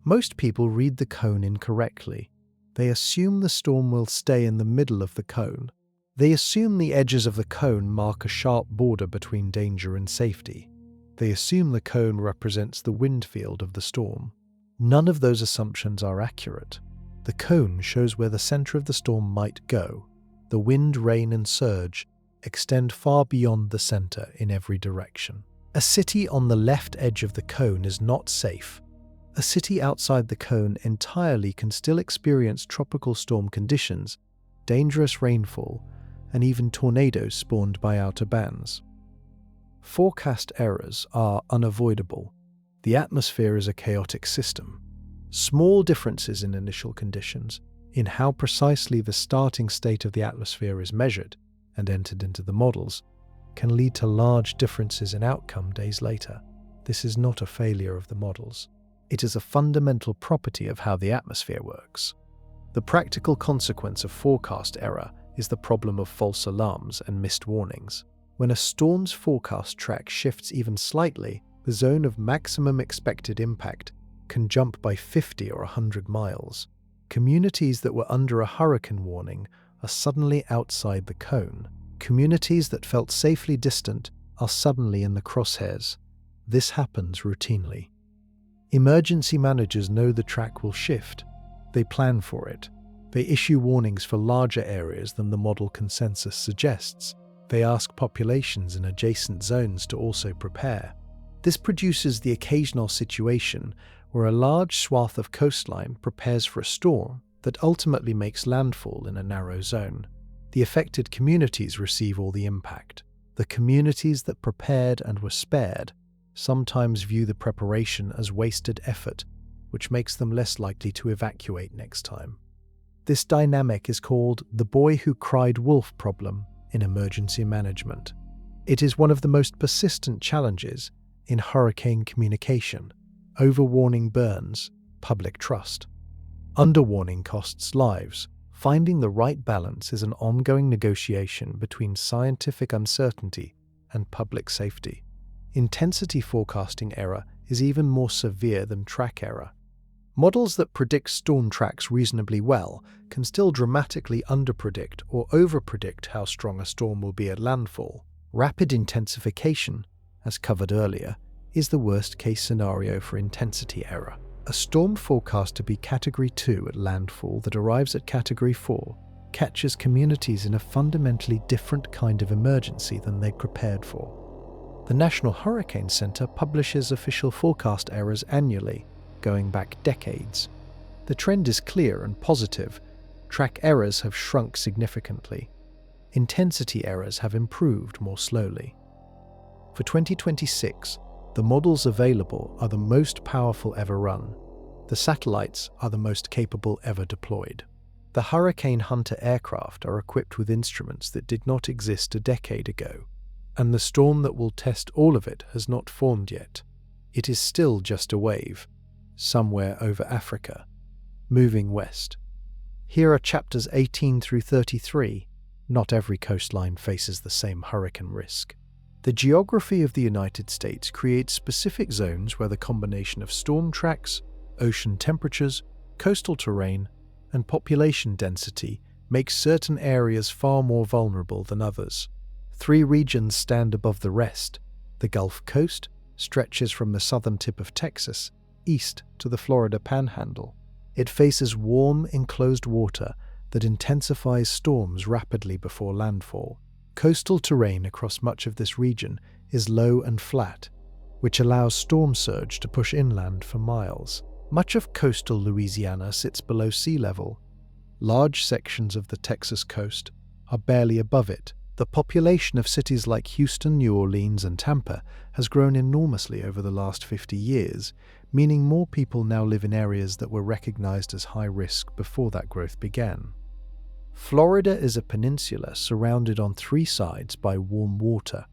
Most people read the cone incorrectly. They assume the storm will stay in the middle of the cone. They assume the edges of the cone mark a sharp border between danger and safety. They assume the cone represents the wind field of the storm. None of those assumptions are accurate. The cone shows where the center of the storm might go. The wind, rain, and surge extend far beyond the center in every direction. A city on the left edge of the cone is not safe. A city outside the cone entirely can still experience tropical storm conditions, dangerous rainfall, and even tornadoes spawned by outer bands. Forecast errors are unavoidable. The atmosphere is a chaotic system. Small differences in initial conditions, in how precisely the starting state of the atmosphere is measured and entered into the models, can lead to large differences in outcome days later. This is not a failure of the models. It is a fundamental property of how the atmosphere works. The practical consequence of forecast error is the problem of false alarms and missed warnings. When a storm's forecast track shifts even slightly, the zone of maximum expected impact can jump by 50 or 100 miles. Communities that were under a hurricane warning are suddenly outside the cone. Communities that felt safely distant are suddenly in the crosshairs. This happens routinely. Emergency managers know the track will shift. They plan for it. They issue warnings for larger areas than the model consensus suggests. They ask populations in adjacent zones to also prepare. This produces the occasional situation where a large swath of coastline prepares for a storm that ultimately makes landfall in a narrow zone. The affected communities receive all the impact. The communities that prepared and were spared sometimes view the preparation as wasted effort, which makes them less likely to evacuate next time. This dynamic is called the boy who cried wolf problem in emergency management. It is one of the most persistent challenges in hurricane communication. Overwarning burns public trust. Underwarning costs lives. Finding the right balance is an ongoing negotiation between scientific uncertainty and public safety. Intensity forecasting error is even more severe than track error. Models that predict storm tracks reasonably well can still dramatically underpredict or overpredict how strong a storm will be at landfall. Rapid intensification, as covered earlier, is the worst-case scenario for intensity error. A storm forecast to be Category 2 at landfall that arrives at Category 4 catches communities in a fundamentally different kind of emergency than they prepared for. The National Hurricane Center publishes official forecast errors annually, going back decades. The trend is clear and positive. Track errors have shrunk significantly. Intensity errors have improved more slowly. For 2026, the models available are the most powerful ever run. The satellites are the most capable ever deployed. The Hurricane Hunter aircraft are equipped with instruments that did not exist a decade ago, and the storm that will test all of it has not formed yet. It is still just a wave, somewhere over Africa, moving west. Here are chapters 18 through 33. Not every coastline faces the same hurricane risk. The geography of the United States creates specific zones where the combination of storm tracks, ocean temperatures, coastal terrain, and population density makes certain areas far more vulnerable than others. 3 regions stand above the rest. The Gulf Coast stretches from the southern tip of Texas east to the Florida Panhandle. It faces warm, enclosed water that intensifies storms rapidly before landfall. Coastal terrain across much of this region is low and flat, which allows storm surge to push inland for miles. Much of coastal Louisiana sits below sea level. Large sections of the Texas coast are barely above it. The population of cities like Houston, New Orleans, and Tampa has grown enormously over the last 50 years, meaning more people now live in areas that were recognized as high risk before that growth began. Florida is a peninsula surrounded on 3 sides by warm water.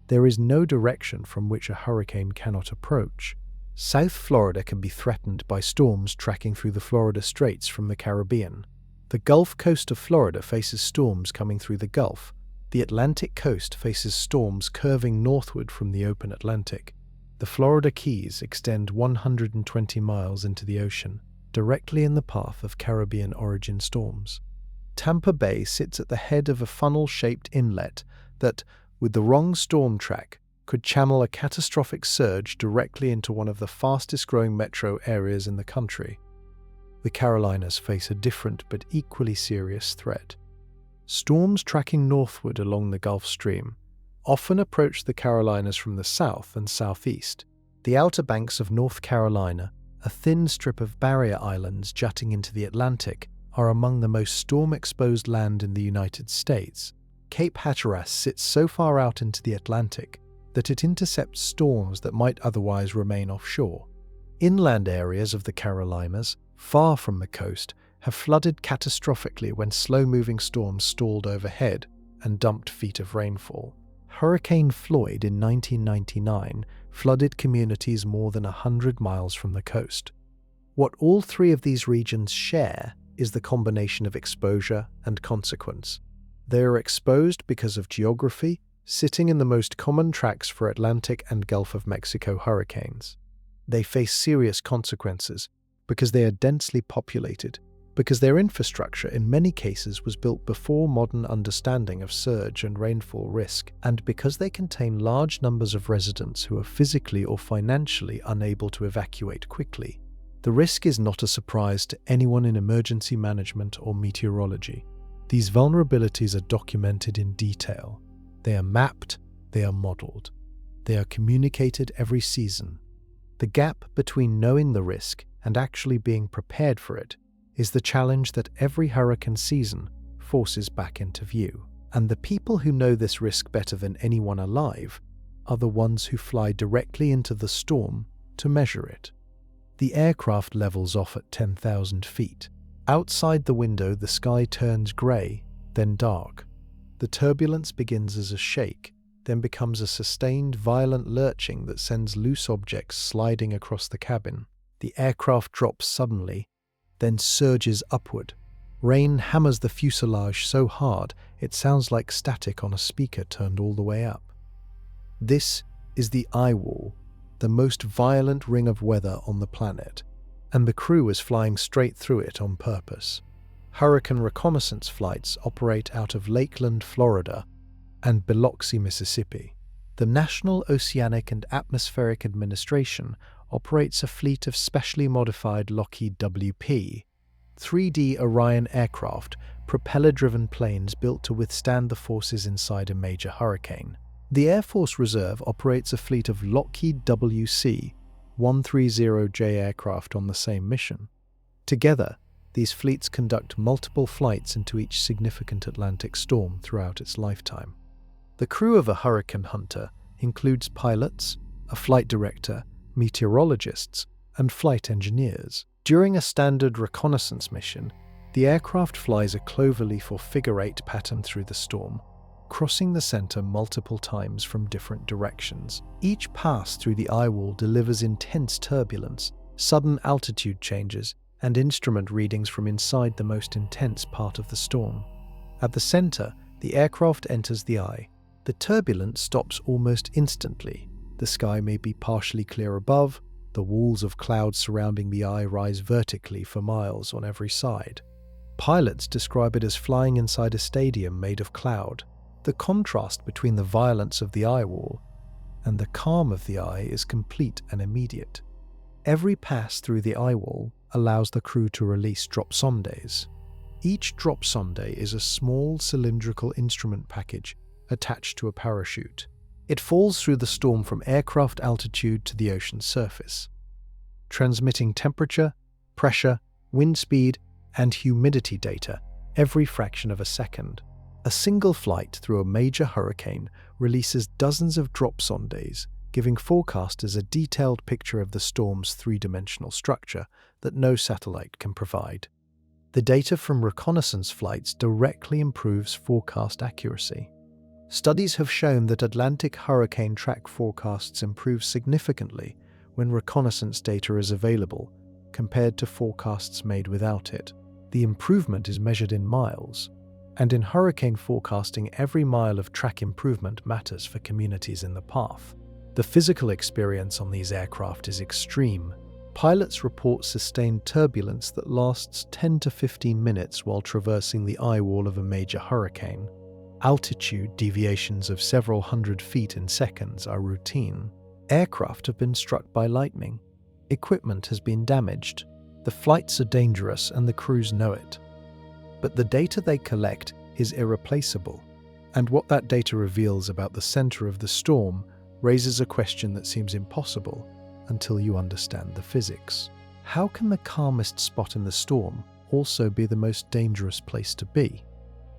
There is no direction from which a hurricane cannot approach. South Florida can be threatened by storms tracking through the Florida Straits from the Caribbean. The Gulf Coast of Florida faces storms coming through the Gulf. The Atlantic coast faces storms curving northward from the open Atlantic. The Florida Keys extend 120 miles into the ocean, directly in the path of Caribbean origin storms. Tampa Bay sits at the head of a funnel-shaped inlet that, with the wrong storm track, could channel a catastrophic surge directly into one of the fastest-growing metro areas in the country. The Carolinas face a different but equally serious threat. Storms tracking northward along the Gulf Stream often approach the Carolinas from the south and southeast. The Outer Banks of North Carolina, a thin strip of barrier islands jutting into the Atlantic, are among the most storm-exposed land in the United States. Cape Hatteras sits so far out into the Atlantic that it intercepts storms that might otherwise remain offshore. Inland areas of the Carolinas, far from the coast, have flooded catastrophically when slow-moving storms stalled overhead and dumped feet of rainfall. Hurricane Floyd in 1999 flooded communities more than 100 miles from the coast. What all three of these regions share is the combination of exposure and consequence. They are exposed because of geography, sitting in the most common tracks for Atlantic and Gulf of Mexico hurricanes. They face serious consequences because they are densely populated, because their infrastructure in many cases was built before modern understanding of surge and rainfall risk, and because they contain large numbers of residents who are physically or financially unable to evacuate quickly. The risk is not a surprise to anyone in emergency management or meteorology. These vulnerabilities are documented in detail. They are mapped, they are modeled. They are communicated every season. The gap between knowing the risk and actually being prepared for it is the challenge that every hurricane season forces back into view. And the people who know this risk better than anyone alive are the ones who fly directly into the storm to measure it. The aircraft levels off at 10,000 feet. Outside the window, the sky turns grey, then dark. The turbulence begins as a shake, then becomes a sustained, violent lurching that sends loose objects sliding across the cabin. The aircraft drops suddenly, then surges upward. Rain hammers the fuselage so hard it sounds like static on a speaker turned all the way up. This is the eye wall, the most violent ring of weather on the planet, and the crew is flying straight through it on purpose. Hurricane reconnaissance flights operate out of Lakeland, Florida, and Biloxi, Mississippi. The National Oceanic and Atmospheric Administration operates a fleet of specially modified Lockheed WP 3D Orion aircraft, propeller-driven planes built to withstand the forces inside a major hurricane. The Air Force Reserve operates a fleet of Lockheed WC-130J aircraft on the same mission. Together, these fleets conduct multiple flights into each significant Atlantic storm throughout its lifetime. The crew of a hurricane hunter includes pilots, a flight director, meteorologists, and flight engineers. During a standard reconnaissance mission, the aircraft flies a cloverleaf or figure-8 pattern through the storm, crossing the center multiple times from different directions. Each pass through the eye wall delivers intense turbulence, sudden altitude changes, and instrument readings from inside the most intense part of the storm. At the center, the aircraft enters the eye. The turbulence stops almost instantly. The sky may be partially clear above. The walls of clouds surrounding the eye rise vertically for miles on every side. Pilots describe it as flying inside a stadium made of cloud. The contrast between the violence of the eye wall and the calm of the eye is complete and immediate. Every pass through the eye wall allows the crew to release drop sondes. Each drop sonde is a small cylindrical instrument package attached to a parachute. It falls through the storm from aircraft altitude to the ocean surface, transmitting temperature, pressure, wind speed, and humidity data every fraction of a second. A single flight through a major hurricane releases dozens of drop sondes, giving forecasters a detailed picture of the storm's three-dimensional structure that no satellite can provide. The data from reconnaissance flights directly improves forecast accuracy. Studies have shown that Atlantic hurricane track forecasts improve significantly when reconnaissance data is available compared to forecasts made without it. The improvement is measured in miles, and in hurricane forecasting, every mile of track improvement matters for communities in the path. The physical experience on these aircraft is extreme. Pilots report sustained turbulence that lasts 10 to 15 minutes while traversing the eye wall of a major hurricane. Altitude deviations of several hundred feet in seconds are routine. Aircraft have been struck by lightning. Equipment has been damaged. The flights are dangerous and the crews know it. But the data they collect is irreplaceable. And what that data reveals about the center of the storm raises a question that seems impossible until you understand the physics. How can the calmest spot in the storm also be the most dangerous place to be?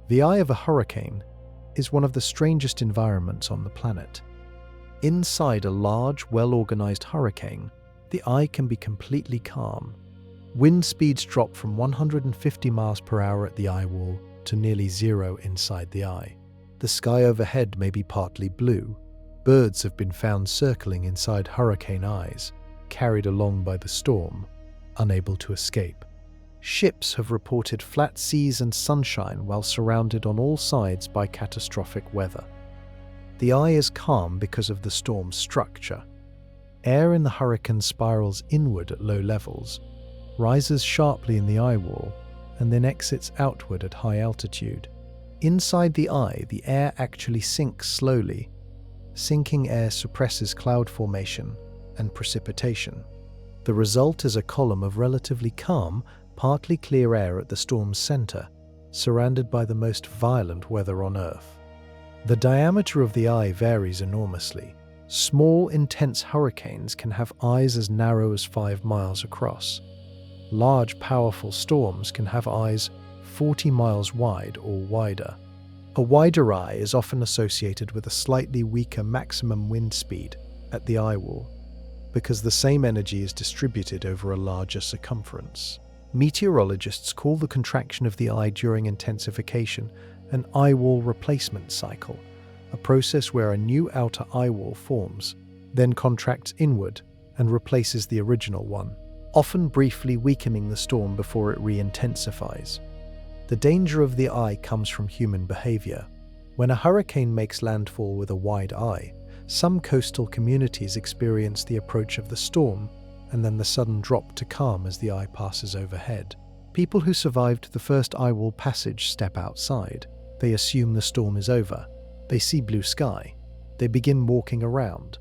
The eye of a hurricane is one of the strangest environments on the planet. Inside a large, well-organized hurricane, the eye can be completely calm. Wind speeds drop from 150 miles per hour at the eye wall to nearly zero inside the eye. The sky overhead may be partly blue. Birds have been found circling inside hurricane eyes, carried along by the storm, unable to escape. Ships have reported flat seas and sunshine while surrounded on all sides by catastrophic weather. The eye is calm because of the storm's structure. Air in the hurricane spirals inward at low levels, rises sharply in the eye wall, and then exits outward at high altitude. Inside the eye, the air actually sinks slowly. Sinking air suppresses cloud formation and precipitation. The result is a column of relatively calm, partly clear air at the storm's center, surrounded by the most violent weather on Earth. The diameter of the eye varies enormously. Small, intense hurricanes can have eyes as narrow as 5 miles across. Large, powerful storms can have eyes 40 miles wide or wider. A wider eye is often associated with a slightly weaker maximum wind speed at the eye wall, because the same energy is distributed over a larger circumference. Meteorologists call the contraction of the eye during intensification an eye wall replacement cycle, a process where a new outer eye wall forms, then contracts inward and replaces the original one, often briefly weakening the storm before it re-intensifies. The danger of the eye comes from human behavior. When a hurricane makes landfall with a wide eye, some coastal communities experience the approach of the storm and then the sudden drop to calm as the eye passes overhead. People who survived the first eye wall passage step outside. They assume the storm is over. They see blue sky. They begin walking around.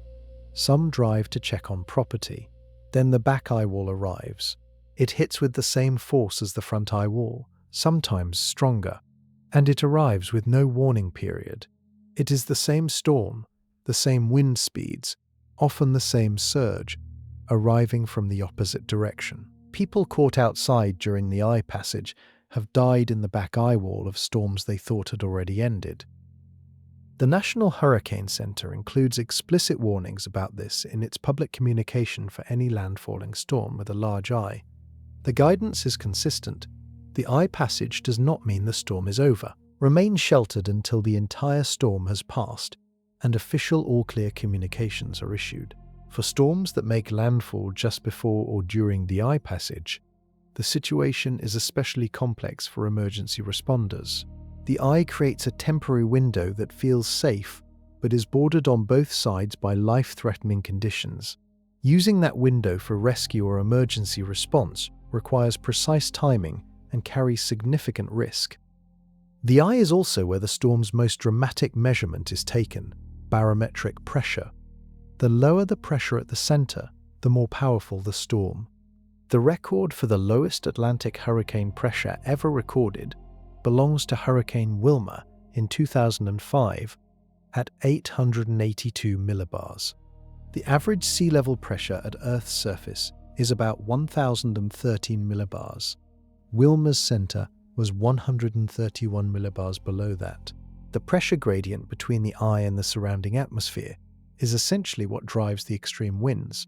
Some drive to check on property. Then the back eye wall arrives. It hits with the same force as the front eye wall, sometimes stronger, and it arrives with no warning period. It is the same storm, the same wind speeds, often the same surge, arriving from the opposite direction. People caught outside during the eye passage have died in the back eye wall of storms they thought had already ended. The National Hurricane Center includes explicit warnings about this in its public communication for any landfalling storm with a large eye. The guidance is consistent. The eye passage does not mean the storm is over. Remain sheltered until the entire storm has passed and official all-clear communications are issued. For storms that make landfall just before or during the eye passage, the situation is especially complex for emergency responders. The eye creates a temporary window that feels safe but is bordered on both sides by life-threatening conditions. Using that window for rescue or emergency response requires precise timing and carries significant risk. The eye is also where the storm's most dramatic measurement is taken: barometric pressure. The lower the pressure at the center, the more powerful the storm. The record for the lowest Atlantic hurricane pressure ever recorded belongs to Hurricane Wilma in 2005 at 882 millibars. The average sea level pressure at Earth's surface is about 1,013 millibars. Wilma's center was 131 millibars below that. The pressure gradient between the eye and the surrounding atmosphere is essentially what drives the extreme winds.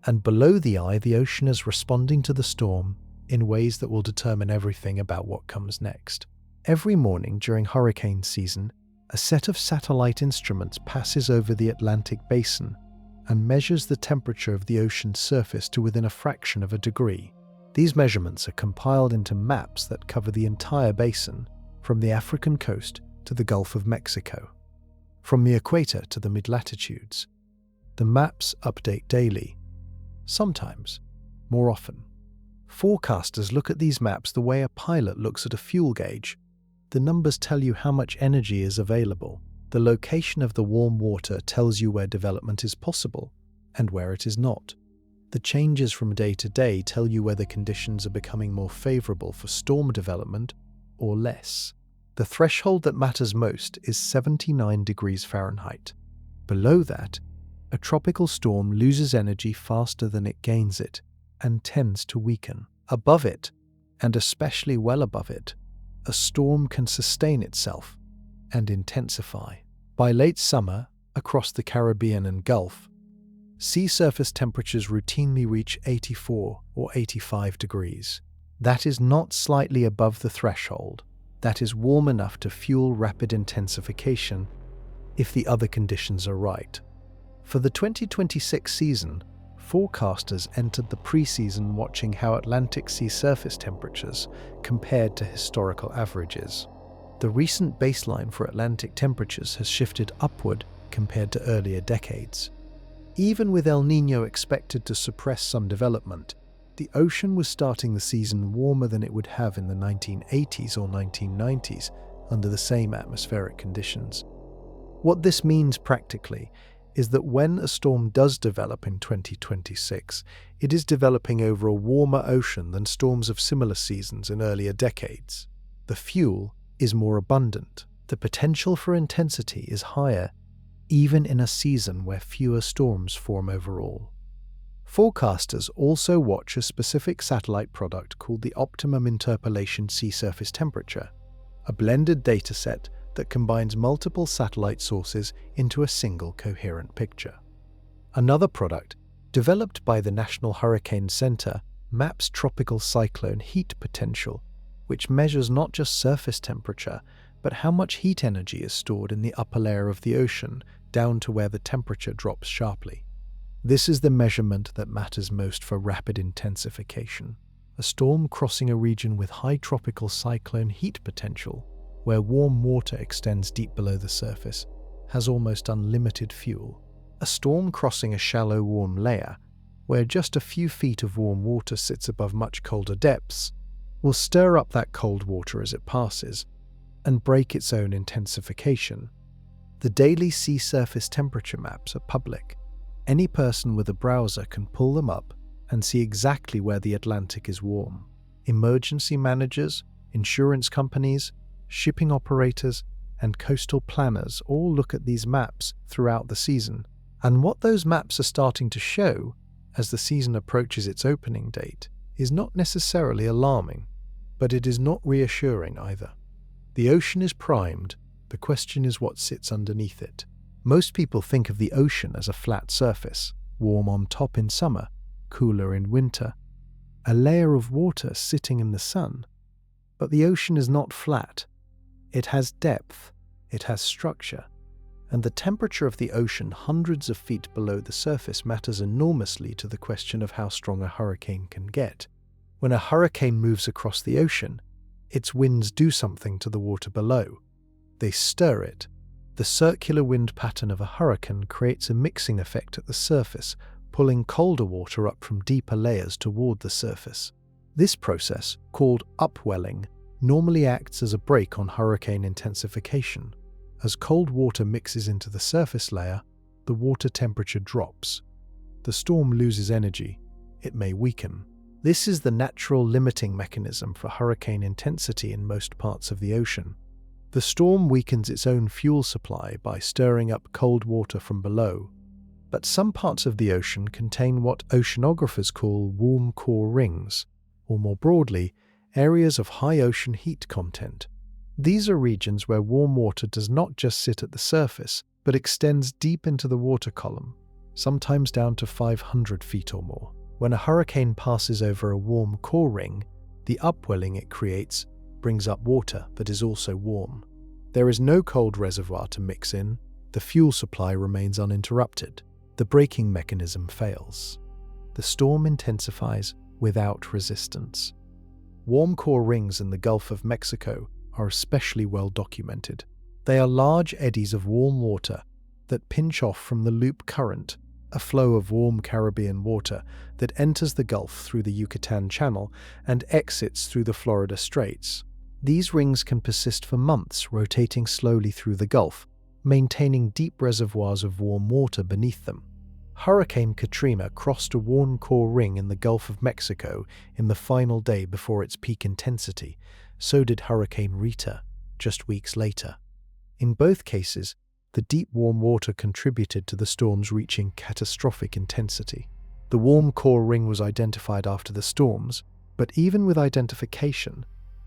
And below the eye, the ocean is responding to the storm in ways that will determine everything about what comes next. Every morning during hurricane season, a set of satellite instruments passes over the Atlantic basin and measures the temperature of the ocean's surface to within a fraction of a degree. These measurements are compiled into maps that cover the entire basin, from the African coast to the Gulf of Mexico, from the equator to the mid-latitudes. The maps update daily, sometimes more often. Forecasters look at these maps the way a pilot looks at a fuel gauge. The numbers tell you how much energy is available. The location of the warm water tells you where development is possible and where it is not. The changes from day to day tell you whether conditions are becoming more favorable for storm development or less. The threshold that matters most is 79 degrees Fahrenheit. Below that, a tropical storm loses energy faster than it gains it and tends to weaken. Above it, and especially well above it, a storm can sustain itself, and intensify. By late summer, across the Caribbean and Gulf, sea surface temperatures routinely reach 84 or 85 degrees. That is not slightly above the threshold. That is warm enough to fuel rapid intensification if the other conditions are right. For the 2026 season, forecasters entered the preseason watching how Atlantic sea surface temperatures compared to historical averages. The recent baseline for Atlantic temperatures has shifted upward compared to earlier decades. Even with El Niño expected to suppress some development, the ocean was starting the season warmer than it would have in the 1980s or 1990s under the same atmospheric conditions. What this means practically is that when a storm does develop in 2026, it is developing over a warmer ocean than storms of similar seasons in earlier decades. The fuel is more abundant. The potential for intensity is higher, even in a season where fewer storms form overall. Forecasters also watch a specific satellite product called the Optimum Interpolation Sea Surface Temperature, a blended dataset that combines multiple satellite sources into a single coherent picture. Another product, developed by the National Hurricane Center, maps tropical cyclone heat potential, which measures not just surface temperature, but how much heat energy is stored in the upper layer of the ocean down to where the temperature drops sharply. This is the measurement that matters most for rapid intensification. A storm crossing a region with high tropical cyclone heat potential, where warm water extends deep below the surface, has almost unlimited fuel. A storm crossing a shallow warm layer, where just a few feet of warm water sits above much colder depths, will stir up that cold water as it passes and break its own intensification. The daily sea surface temperature maps are public. Any person with a browser can pull them up and see exactly where the Atlantic is warm. Emergency managers, insurance companies, shipping operators, and coastal planners all look at these maps throughout the season. And what those maps are starting to show, as the season approaches its opening date, is not necessarily alarming, but it is not reassuring either. The ocean is primed, the question is what sits underneath it. Most people think of the ocean as a flat surface, warm on top in summer, cooler in winter, a layer of water sitting in the sun. But the ocean is not flat. It has depth, it has structure, and the temperature of the ocean hundreds of feet below the surface matters enormously to the question of how strong a hurricane can get. When a hurricane moves across the ocean, its winds do something to the water below. They stir it. The circular wind pattern of a hurricane creates a mixing effect at the surface, pulling colder water up from deeper layers toward the surface. This process, called upwelling, normally acts as a brake on hurricane intensification. As cold water mixes into the surface layer, the water temperature drops. The storm loses energy. It may weaken. This is the natural limiting mechanism for hurricane intensity in most parts of the ocean. The storm weakens its own fuel supply by stirring up cold water from below. But some parts of the ocean contain what oceanographers call warm core rings, or more broadly, areas of high ocean heat content. These are regions where warm water does not just sit at the surface, but extends deep into the water column, sometimes down to 500 feet or more. When a hurricane passes over a warm core ring, the upwelling it creates brings up water that is also warm. There is no cold reservoir to mix in. The fuel supply remains uninterrupted. The braking mechanism fails. The storm intensifies without resistance. Warm core rings in the Gulf of Mexico are especially well documented. They are large eddies of warm water that pinch off from the loop current, a flow of warm Caribbean water that enters the Gulf through the Yucatan Channel and exits through the Florida Straits. These rings can persist for months, rotating slowly through the Gulf, maintaining deep reservoirs of warm water beneath them. Hurricane Katrina crossed a warm core ring in the Gulf of Mexico in the final day before its peak intensity. So did Hurricane Rita, just weeks later. In both cases, the deep warm water contributed to the storms reaching catastrophic intensity. The warm core ring was identified after the storms, but even with identification,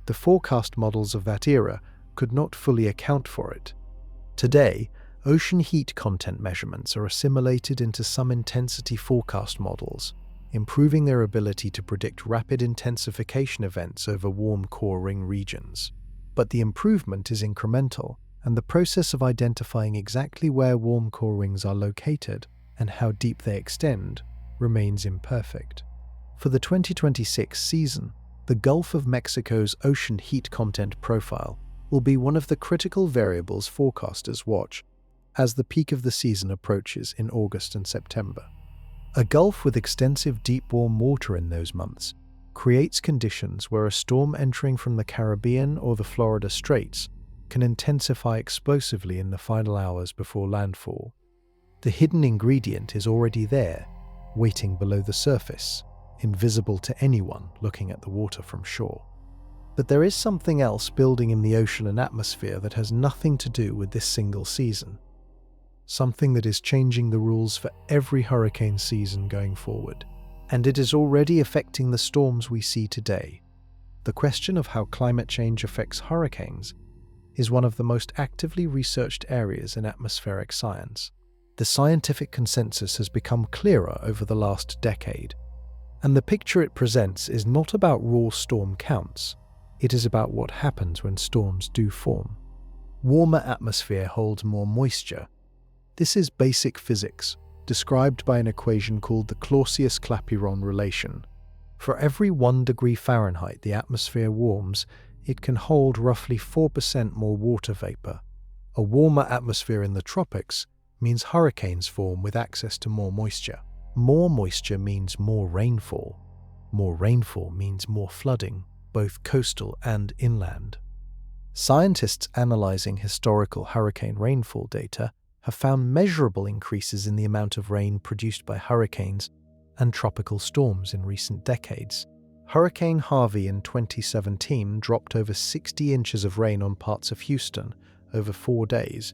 the forecast models of that era could not fully account for it. Today, ocean heat content measurements are assimilated into some intensity forecast models, improving their ability to predict rapid intensification events over warm core ring regions. But the improvement is incremental, and the process of identifying exactly where warm core rings are located and how deep they extend remains imperfect. For the 2026 season, the Gulf of Mexico's ocean heat content profile will be one of the critical variables forecasters watch as the peak of the season approaches in August and September. A gulf with extensive deep warm water in those months creates conditions where a storm entering from the Caribbean or the Florida Straits can intensify explosively in the final hours before landfall. The hidden ingredient is already there, waiting below the surface, invisible to anyone looking at the water from shore. But there is something else building in the ocean and atmosphere that has nothing to do with this single season. Something that is changing the rules for every hurricane season going forward. And it is already affecting the storms we see today. The question of how climate change affects hurricanes is one of the most actively researched areas in atmospheric science. The scientific consensus has become clearer over the last decade, and the picture it presents is not about raw storm counts. It is about what happens when storms do form. Warmer atmosphere holds more moisture. This is basic physics, described by an equation called the Clausius-Clapeyron relation. For every 1 degree Fahrenheit the atmosphere warms, it can hold roughly 4% more water vapor. A warmer atmosphere in the tropics means hurricanes form with access to more moisture. More moisture means more rainfall. More rainfall means more flooding, both coastal and inland. Scientists analyzing historical hurricane rainfall data have found measurable increases in the amount of rain produced by hurricanes and tropical storms in recent decades. Hurricane Harvey in 2017 dropped over 60 inches of rain on parts of Houston over 4 days,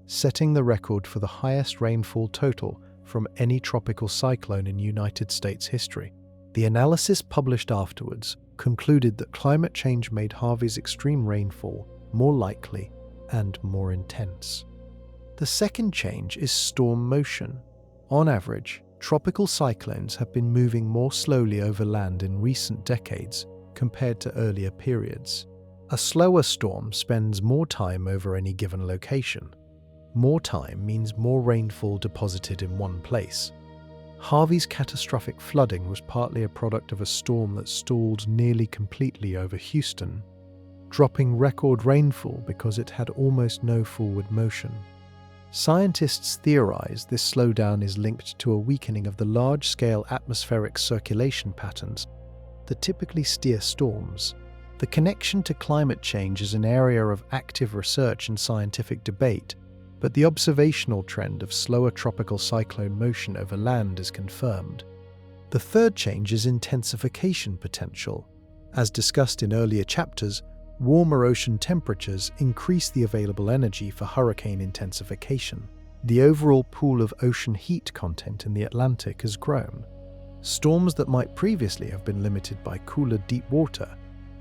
setting the record for the highest rainfall total from any tropical cyclone in United States history. The analysis published afterwards concluded that climate change made Harvey's extreme rainfall more likely and more intense. The second change is storm motion. On average, tropical cyclones have been moving more slowly over land in recent decades compared to earlier periods. A slower storm spends more time over any given location. More time means more rainfall deposited in one place. Harvey's catastrophic flooding was partly a product of a storm that stalled nearly completely over Houston, dropping record rainfall because it had almost no forward motion. Scientists theorize this slowdown is linked to a weakening of the large-scale atmospheric circulation patterns that typically steer storms. The connection to climate change is an area of active research and scientific debate, but the observational trend of slower tropical cyclone motion over land is confirmed. The third change is intensification potential. As discussed in earlier chapters, warmer ocean temperatures increase the available energy for hurricane intensification. The overall pool of ocean heat content in the Atlantic has grown. Storms that might previously have been limited by cooler deep water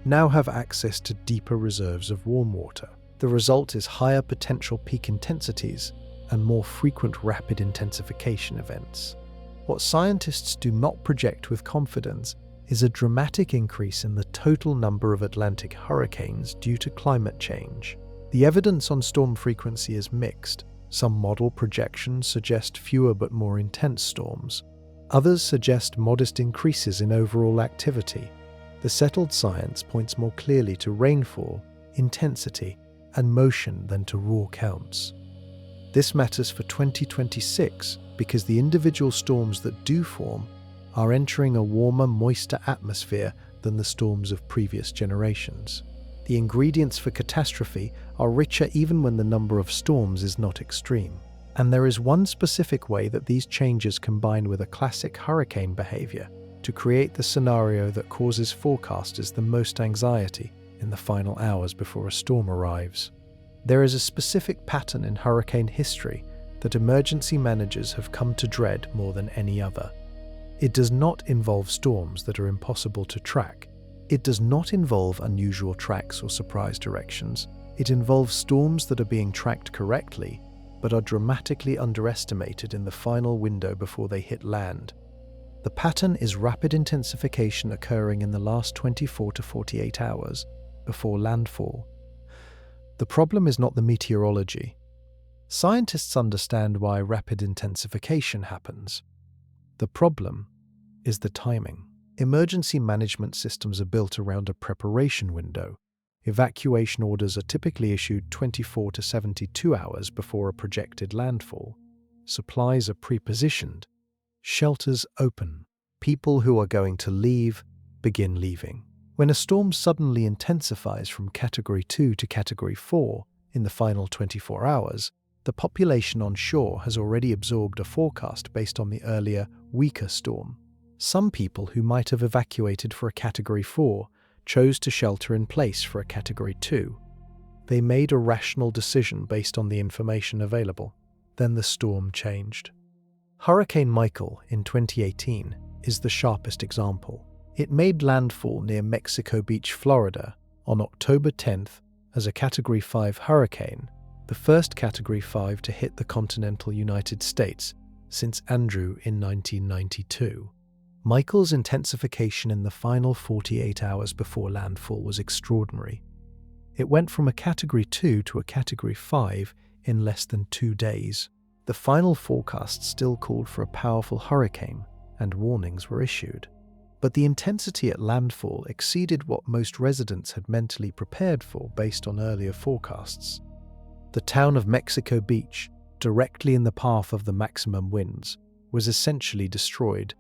now have access to deeper reserves of warm water. The result is higher potential peak intensities and more frequent rapid intensification events. What scientists do not project with confidence is a dramatic increase in the total number of Atlantic hurricanes due to climate change. The evidence on storm frequency is mixed. Some model projections suggest fewer but more intense storms. Others suggest modest increases in overall activity. The settled science points more clearly to rainfall, intensity, and motion than to raw counts. This matters for 2026 because the individual storms that do form are entering a warmer, moister atmosphere than the storms of previous generations. The ingredients for catastrophe are richer even when the number of storms is not extreme. And there is one specific way that these changes combine with a classic hurricane behavior to create the scenario that causes forecasters the most anxiety in the final hours before a storm arrives. There is a specific pattern in hurricane history that emergency managers have come to dread more than any other. It does not involve storms that are impossible to track. It does not involve unusual tracks or surprise directions. It involves storms that are being tracked correctly, but are dramatically underestimated in the final window before they hit land. The pattern is rapid intensification occurring in the last 24 to 48 hours before landfall. The problem is not the meteorology. Scientists understand why rapid intensification happens. The problem is the timing. Emergency management systems are built around a preparation window. Evacuation orders are typically issued 24 to 72 hours before a projected landfall. Supplies are pre-positioned. Shelters open. People who are going to leave begin leaving. When a storm suddenly intensifies from Category 2 to Category 4 in the final 24 hours, the population on shore has already absorbed a forecast based on the earlier, weaker storm. Some people who might have evacuated for a Category 4 chose to shelter in place for a Category 2. They made a rational decision based on the information available. Then the storm changed. Hurricane Michael in 2018 is the sharpest example. It made landfall near Mexico Beach, Florida, on October 10th as a Category 5 hurricane, the first Category 5 to hit the continental United States since Andrew in 1992. Michael's intensification in the final 48 hours before landfall was extraordinary. It went from a Category 2 to a Category 5 in less than 2 days. The final forecast still called for a powerful hurricane, and warnings were issued. But the intensity at landfall exceeded what most residents had mentally prepared for based on earlier forecasts. The town of Mexico Beach, directly in the path of the maximum winds, was essentially destroyed.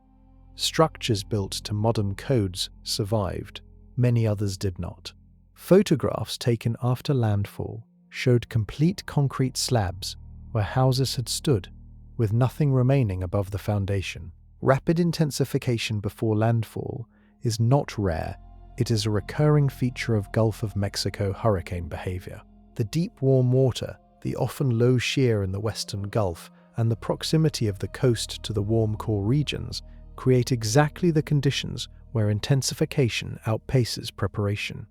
Structures built to modern codes survived. Many others did not. Photographs taken after landfall showed complete concrete slabs where houses had stood, with nothing remaining above the foundation. Rapid intensification before landfall is not rare. It is a recurring feature of Gulf of Mexico hurricane behavior. The deep warm water, the often low shear in the western Gulf, and the proximity of the coast to the warm core regions create exactly the conditions where intensification outpaces preparation.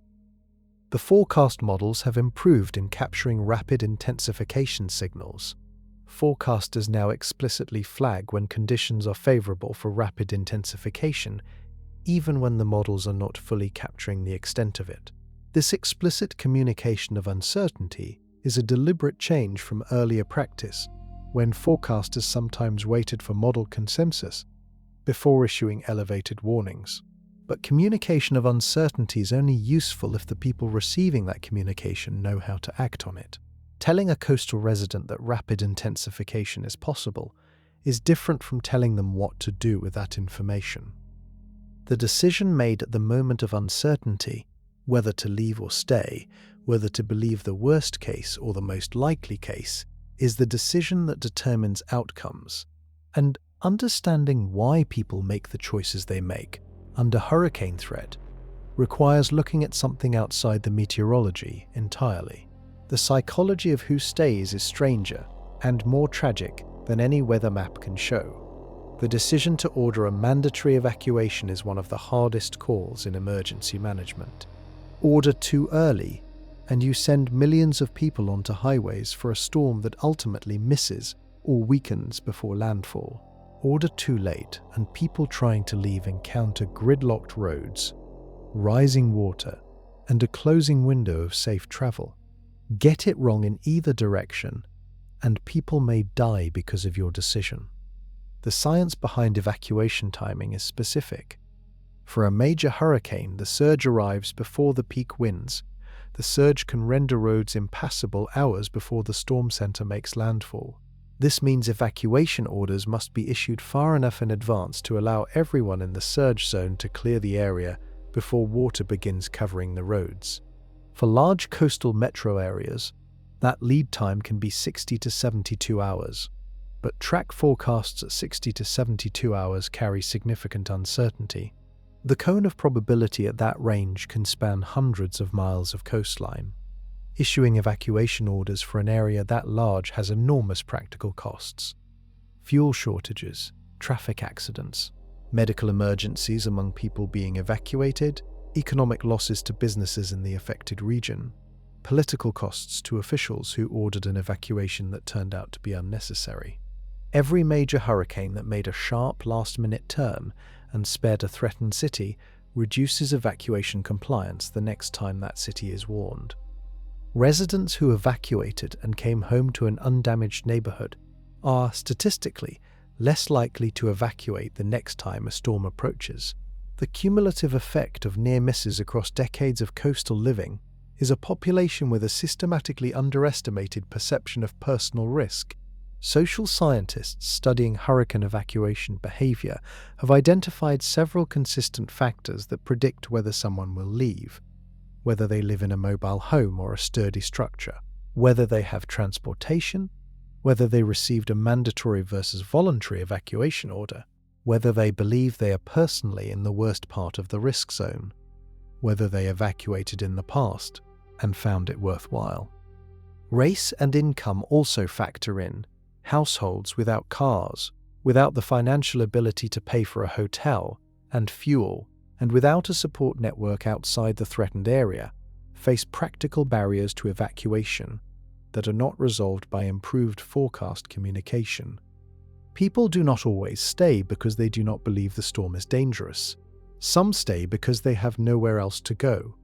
The forecast models have improved in capturing rapid intensification signals. Forecasters now explicitly flag when conditions are favorable for rapid intensification, even when the models are not fully capturing the extent of it. This explicit communication of uncertainty is a deliberate change from earlier practice, when forecasters sometimes waited for model consensus before issuing elevated warnings. But communication of uncertainty is only useful if the people receiving that communication know how to act on it. Telling a coastal resident that rapid intensification is possible is different from telling them what to do with that information. The decision made at the moment of uncertainty, whether to leave or stay, whether to believe the worst case or the most likely case, is the decision that determines outcomes. And understanding why people make the choices they make under hurricane threat requires looking at something outside the meteorology entirely. The psychology of who stays is stranger and more tragic than any weather map can show. The decision to order a mandatory evacuation is one of the hardest calls in emergency management. Order too early, and you send millions of people onto highways for a storm that ultimately misses or weakens before landfall. Order too late, and people trying to leave encounter gridlocked roads, rising water, and a closing window of safe travel. Get it wrong in either direction, and people may die because of your decision. The science behind evacuation timing is specific. For a major hurricane, the surge arrives before the peak winds. The surge can render roads impassable hours before the storm center makes landfall. This means evacuation orders must be issued far enough in advance to allow everyone in the surge zone to clear the area before water begins covering the roads. For large coastal metro areas, that lead time can be 60 to 72 hours, but track forecasts at 60 to 72 hours carry significant uncertainty. The cone of probability at that range can span hundreds of miles of coastline. Issuing evacuation orders for an area that large has enormous practical costs. Fuel shortages, traffic accidents, medical emergencies among people being evacuated, economic losses to businesses in the affected region. political costs to officials who ordered an evacuation that turned out to be unnecessary. Every major hurricane that made a sharp last-minute turn and spared a threatened city reduces evacuation compliance the next time that city is warned. Residents who evacuated and came home to an undamaged neighborhood are, statistically, less likely to evacuate the next time a storm approaches. The cumulative effect of near misses across decades of coastal living is a population with a systematically underestimated perception of personal risk. Social scientists studying hurricane evacuation behavior have identified several consistent factors that predict whether someone will leave, whether they live in a mobile home or a sturdy structure, whether they have transportation, whether they received a mandatory versus voluntary evacuation order, whether they believe they are personally in the worst part of the risk zone, whether they evacuated in the past and found it worthwhile. Race and income also factor in. Households without cars, without the financial ability to pay for a hotel and fuel, and without a support network outside the threatened area, face practical barriers to evacuation that are not resolved by improved forecast communication. People do not always stay because they do not believe the storm is dangerous. Some stay because they have nowhere else to go.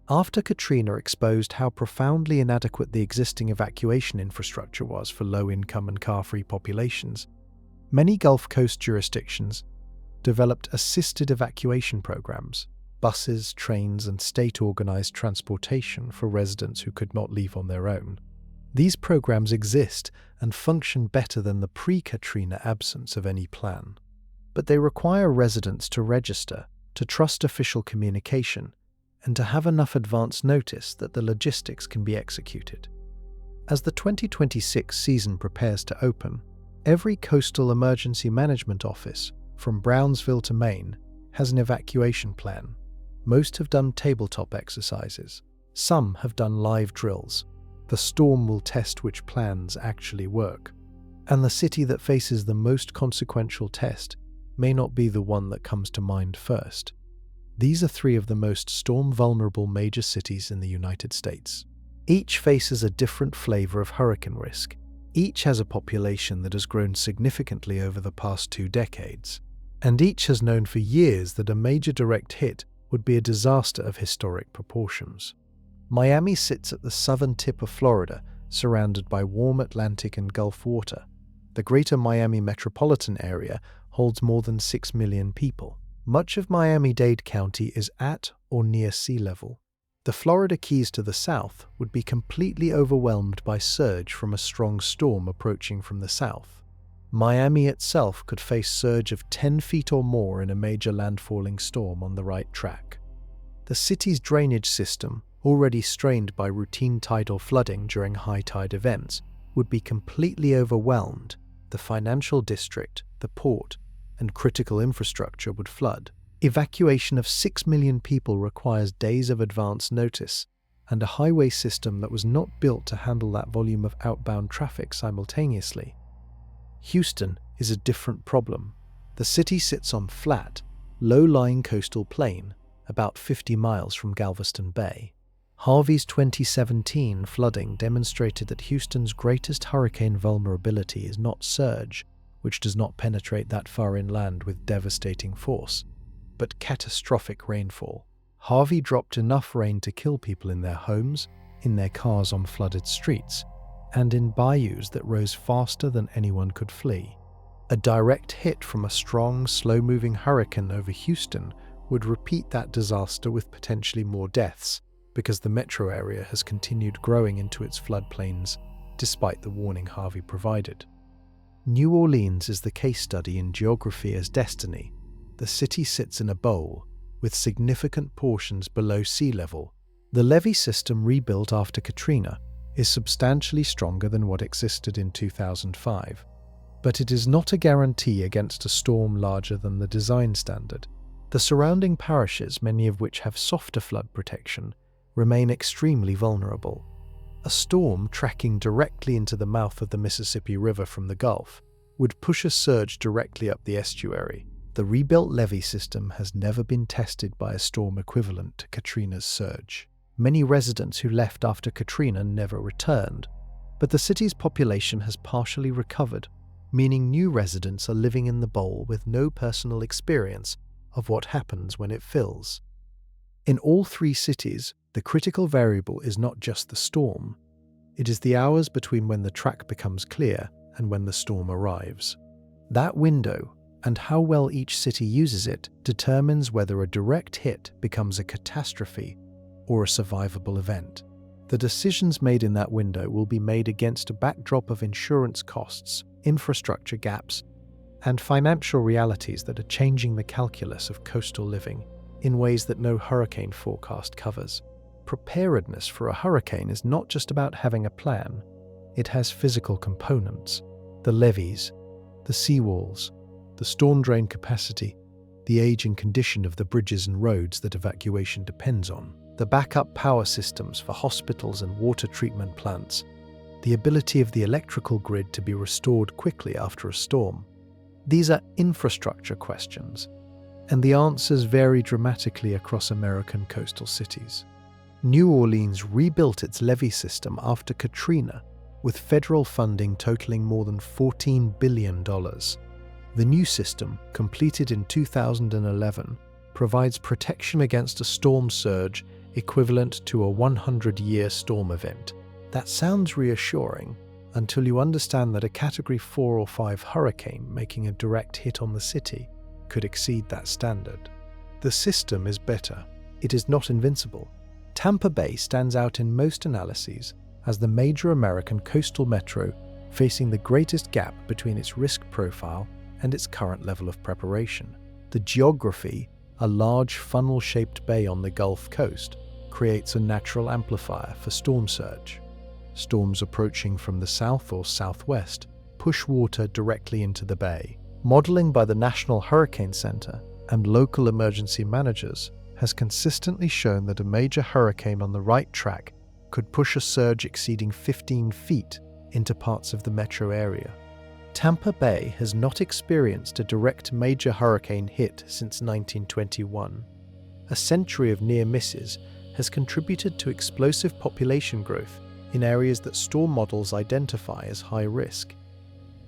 After Katrina exposed how profoundly inadequate the existing evacuation infrastructure was for low-income and car-free populations, many Gulf Coast jurisdictions developed assisted evacuation programs, buses, trains, and state-organized transportation for residents who could not leave on their own. These programs exist and function better than the pre-Katrina absence of any plan. But they require residents to register, to trust official communication, and to have enough advance notice that the logistics can be executed. As the 2026 season prepares to open, every coastal emergency management office, from Brownsville to Maine, has an evacuation plan. Most have done tabletop exercises. Some have done live drills. The storm will test which plans actually work. And the city that faces the most consequential test may not be the one that comes to mind first. These are three of the most storm-vulnerable major cities in the United States. Each faces a different flavor of hurricane risk. Each has a population that has grown significantly over the past 2 decades. And each has known for years that a major direct hit would be a disaster of historic proportions. Miami sits at the southern tip of Florida, surrounded by warm Atlantic and Gulf water. The greater Miami metropolitan area holds more than 6 million people. Much of Miami-Dade County is at or near sea level. The Florida Keys to the south would be completely overwhelmed by surge from a strong storm approaching from the south. Miami itself could face surge of 10 feet or more in a major landfalling storm on the right track. The city's drainage system, already strained by routine tidal flooding during high tide events, would be completely overwhelmed. The financial district, the port, and critical infrastructure would flood. Evacuation of 6 million people requires days of advance notice and a highway system that was not built to handle that volume of outbound traffic simultaneously. Houston is a different problem. The city sits on flat, low-lying coastal plain, about 50 miles from Galveston Bay. Harvey's 2017 flooding demonstrated that Houston's greatest hurricane vulnerability is not surge, which does not penetrate that far inland with devastating force, but catastrophic rainfall. Harvey dropped enough rain to kill people in their homes, in their cars on flooded streets, and in bayous that rose faster than anyone could flee. A direct hit from a strong, slow-moving hurricane over Houston would repeat that disaster with potentially more deaths, because the metro area has continued growing into its floodplains despite the warning Harvey provided. New Orleans is the case study in geography as destiny. The city sits in a bowl, with significant portions below sea level. The levee system rebuilt after Katrina is substantially stronger than what existed in 2005, but it is not a guarantee against a storm larger than the design standard. The surrounding parishes, many of which have softer flood protection, remain extremely vulnerable. A storm tracking directly into the mouth of the Mississippi River from the Gulf would push a surge directly up the estuary. The rebuilt levee system has never been tested by a storm equivalent to Katrina's surge. Many residents who left after Katrina never returned, but the city's population has partially recovered, meaning new residents are living in the bowl with no personal experience of what happens when it fills. In all three cities, the critical variable is not just the storm. It is the hours between when the track becomes clear and when the storm arrives. That window, and how well each city uses it, determines whether a direct hit becomes a catastrophe or a survivable event. The decisions made in that window will be made against a backdrop of insurance costs, infrastructure gaps, and financial realities that are changing the calculus of coastal living in ways that no hurricane forecast covers. Preparedness for a hurricane is not just about having a plan. It has physical components: the levees, the seawalls, the storm drain capacity, the age and condition of the bridges and roads that evacuation depends on, the backup power systems for hospitals and water treatment plants, the ability of the electrical grid to be restored quickly after a storm. These are infrastructure questions, and the answers vary dramatically across American coastal cities. New Orleans rebuilt its levee system after Katrina, with federal funding totaling more than $14 billion. The new system, completed in 2011, provides protection against a storm surge equivalent to a 100-year storm event. That sounds reassuring until you understand that a Category 4 or 5 hurricane making a direct hit on the city could exceed that standard. The system is better. It is not invincible. Tampa Bay stands out in most analyses as the major American coastal metro facing the greatest gap between its risk profile and its current level of preparation. The geography, a large funnel-shaped bay on the Gulf Coast, creates a natural amplifier for storm surge. Storms approaching from the south or southwest push water directly into the bay. Modeling by the National Hurricane Center and local emergency managers has consistently shown that a major hurricane on the right track could push a surge exceeding 15 feet into parts of the metro area. Tampa Bay has not experienced a direct major hurricane hit since 1921. A century of near misses has contributed to explosive population growth in areas that storm models identify as high risk.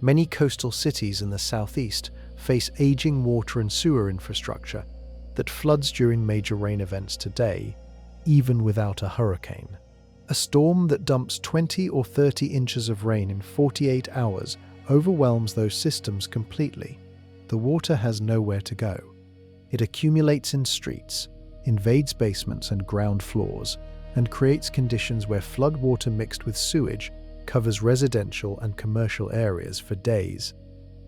Many coastal cities in the southeast face aging water and sewer infrastructure that floods during major rain events today, even without a hurricane. A storm that dumps 20 or 30 inches of rain in 48 hours overwhelms those systems completely. The water has nowhere to go. It accumulates in streets, invades basements and ground floors, and creates conditions where flood water mixed with sewage covers residential and commercial areas for days.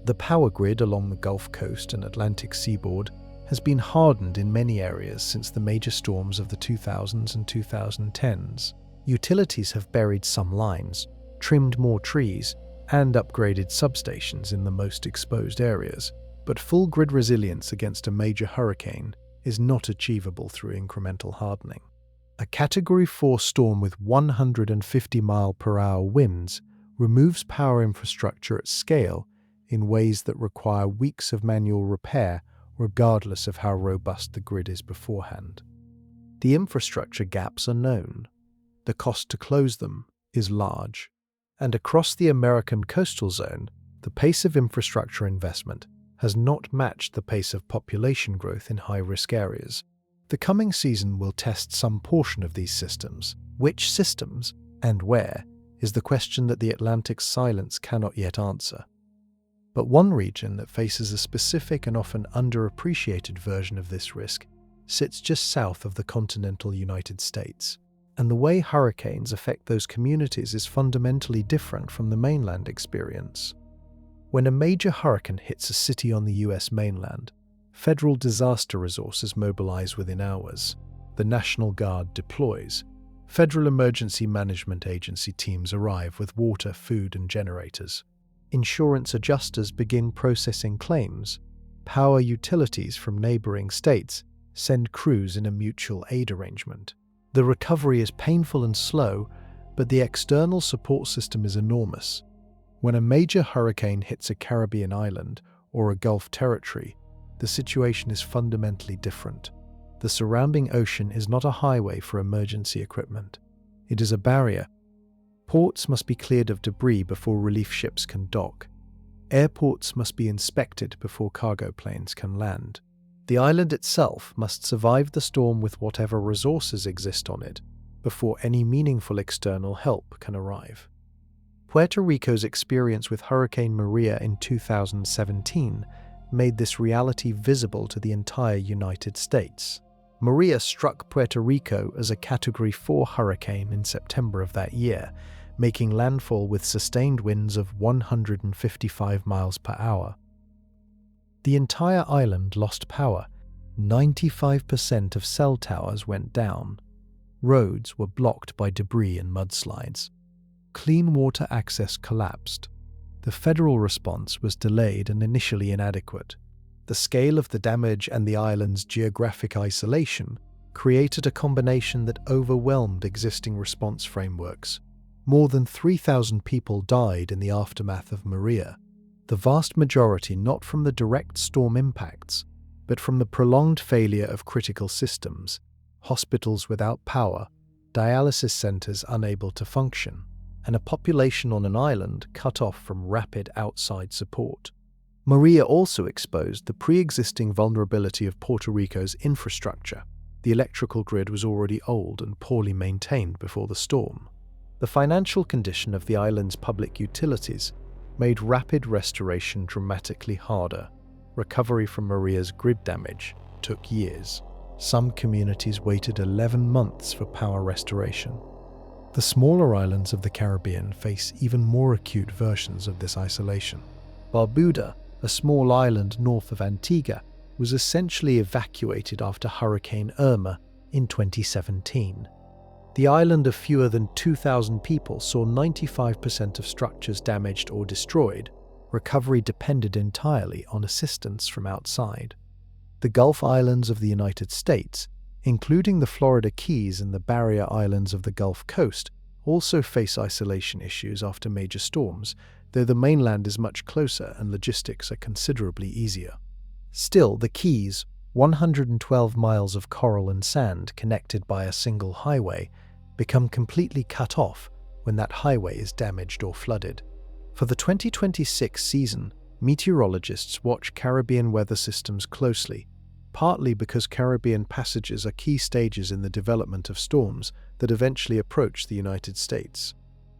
The power grid along the Gulf Coast and Atlantic seaboard has been hardened in many areas since the major storms of the 2000s and 2010s. Utilities have buried some lines, trimmed more trees, and upgraded substations in the most exposed areas, but full grid resilience against a major hurricane is not achievable through incremental hardening. A Category 4 storm with 150-mile-per-hour winds removes power infrastructure at scale in ways that require weeks of manual repair regardless of how robust the grid is beforehand. The infrastructure gaps are known. The cost to close them is large. And across the American coastal zone, the pace of infrastructure investment has not matched the pace of population growth in high-risk areas. The coming season will test some portion of these systems. Which systems, and where, is the question that the Atlantic's silence cannot yet answer. But one region that faces a specific and often underappreciated version of this risk sits just south of the continental United States. And the way hurricanes affect those communities is fundamentally different from the mainland experience. When a major hurricane hits a city on the US mainland, federal disaster resources mobilize within hours. The National Guard deploys. Federal Emergency Management Agency teams arrive with water, food, and generators. Insurance adjusters begin processing claims. Power utilities from neighboring states send crews in a mutual aid arrangement. The recovery is painful and slow, but the external support system is enormous. When a major hurricane hits a Caribbean island or a Gulf territory, the situation is fundamentally different. The The surrounding ocean is not a highway for emergency equipment. It is a barrier. Ports must be cleared of debris before relief ships can dock. Airports must be inspected before cargo planes can land. The island itself must survive the storm with whatever resources exist on it before any meaningful external help can arrive. Puerto Rico's experience with Hurricane Maria in 2017 made this reality visible to the entire United States. Maria struck Puerto Rico as a Category 4 hurricane in September of that year, making landfall with sustained winds of 155 miles per hour. The entire island lost power. 95% of cell towers went down. Roads were blocked by debris and mudslides. Clean water access collapsed. The federal response was delayed and initially inadequate. The scale of the damage and the island's geographic isolation created a combination that overwhelmed existing response frameworks. More than 3,000 people died in the aftermath of Maria, the vast majority not from the direct storm impacts, but from the prolonged failure of critical systems, hospitals without power, dialysis centers unable to function, and a population on an island cut off from rapid outside support. Maria also exposed the pre-existing vulnerability of Puerto Rico's infrastructure. The electrical grid was already old and poorly maintained before the storm. The financial condition of the island's public utilities made rapid restoration dramatically harder. Recovery from Maria's grid damage took years. Some communities waited 11 months for power restoration. The smaller islands of the Caribbean face even more acute versions of this isolation. Barbuda, a small island north of Antigua, was essentially evacuated after Hurricane Irma in 2017. The island of fewer than 2,000 people saw 95% of structures damaged or destroyed. Recovery depended entirely on assistance from outside. The Gulf Islands of the United States, including the Florida Keys and the barrier islands of the Gulf Coast, also face isolation issues after major storms, though the mainland is much closer and logistics are considerably easier. Still, the Keys, 112 miles of coral and sand connected by a single highway, become completely cut off when that highway is damaged or flooded. For the 2026 season, meteorologists watch Caribbean weather systems closely, partly because Caribbean passages are key stages in the development of storms that eventually approach the United States.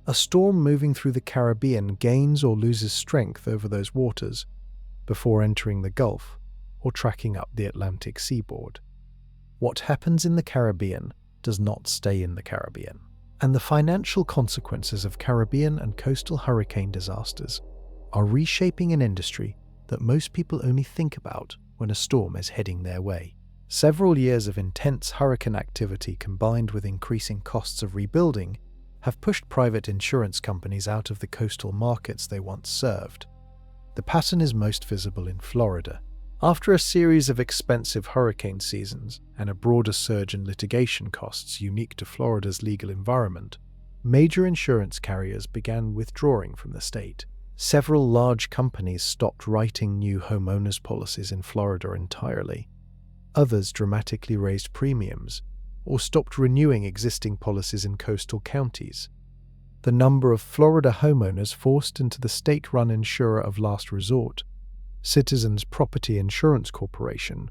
A storm moving through the Caribbean gains or loses strength over those waters before entering the Gulf or tracking up the Atlantic seaboard. What happens in the Caribbean does not stay in the Caribbean, and the financial consequences of Caribbean and coastal hurricane disasters are reshaping an industry that most people only think about when a storm is heading their way. Several years of intense hurricane activity combined with increasing costs of rebuilding have pushed private insurance companies out of the coastal markets they once served. The pattern is most visible in Florida. After a series of expensive hurricane seasons and a broader surge in litigation costs unique to Florida's legal environment, major insurance carriers began withdrawing from the state. Several large companies stopped writing new homeowners policies in Florida entirely. Others dramatically raised premiums or stopped renewing existing policies in coastal counties. The number of Florida homeowners forced into the state-run insurer of last resort, Citizens Property Insurance Corporation,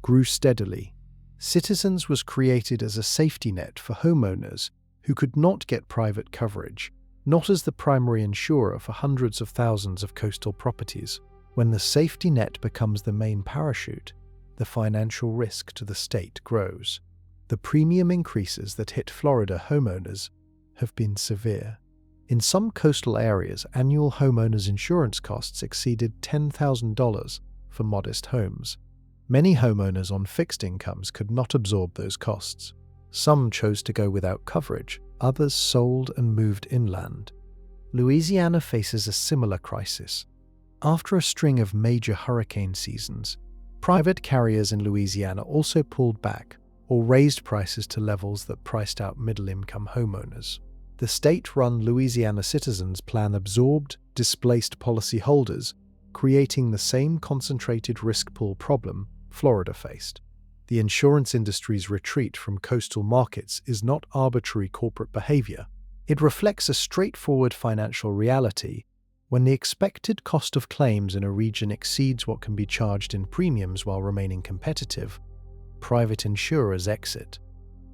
grew steadily. Citizens was created as a safety net for homeowners who could not get private coverage, not as the primary insurer for hundreds of thousands of coastal properties. When the safety net becomes the main parachute, the financial risk to the state grows. The premium increases that hit Florida homeowners have been severe. In some coastal areas, annual homeowners insurance costs exceeded $10,000 for modest homes. Many homeowners on fixed incomes could not absorb those costs. Some chose to go without coverage, others sold and moved inland. Louisiana faces a similar crisis. After a string of major hurricane seasons, private carriers in Louisiana also pulled back or raised prices to levels that priced out middle-income homeowners. The state-run Louisiana Citizens Plan absorbed displaced policyholders, creating the same concentrated risk pool problem Florida faced. The insurance industry's retreat from coastal markets is not arbitrary corporate behavior. It reflects a straightforward financial reality. When the expected cost of claims in a region exceeds what can be charged in premiums while remaining competitive, private insurers exit.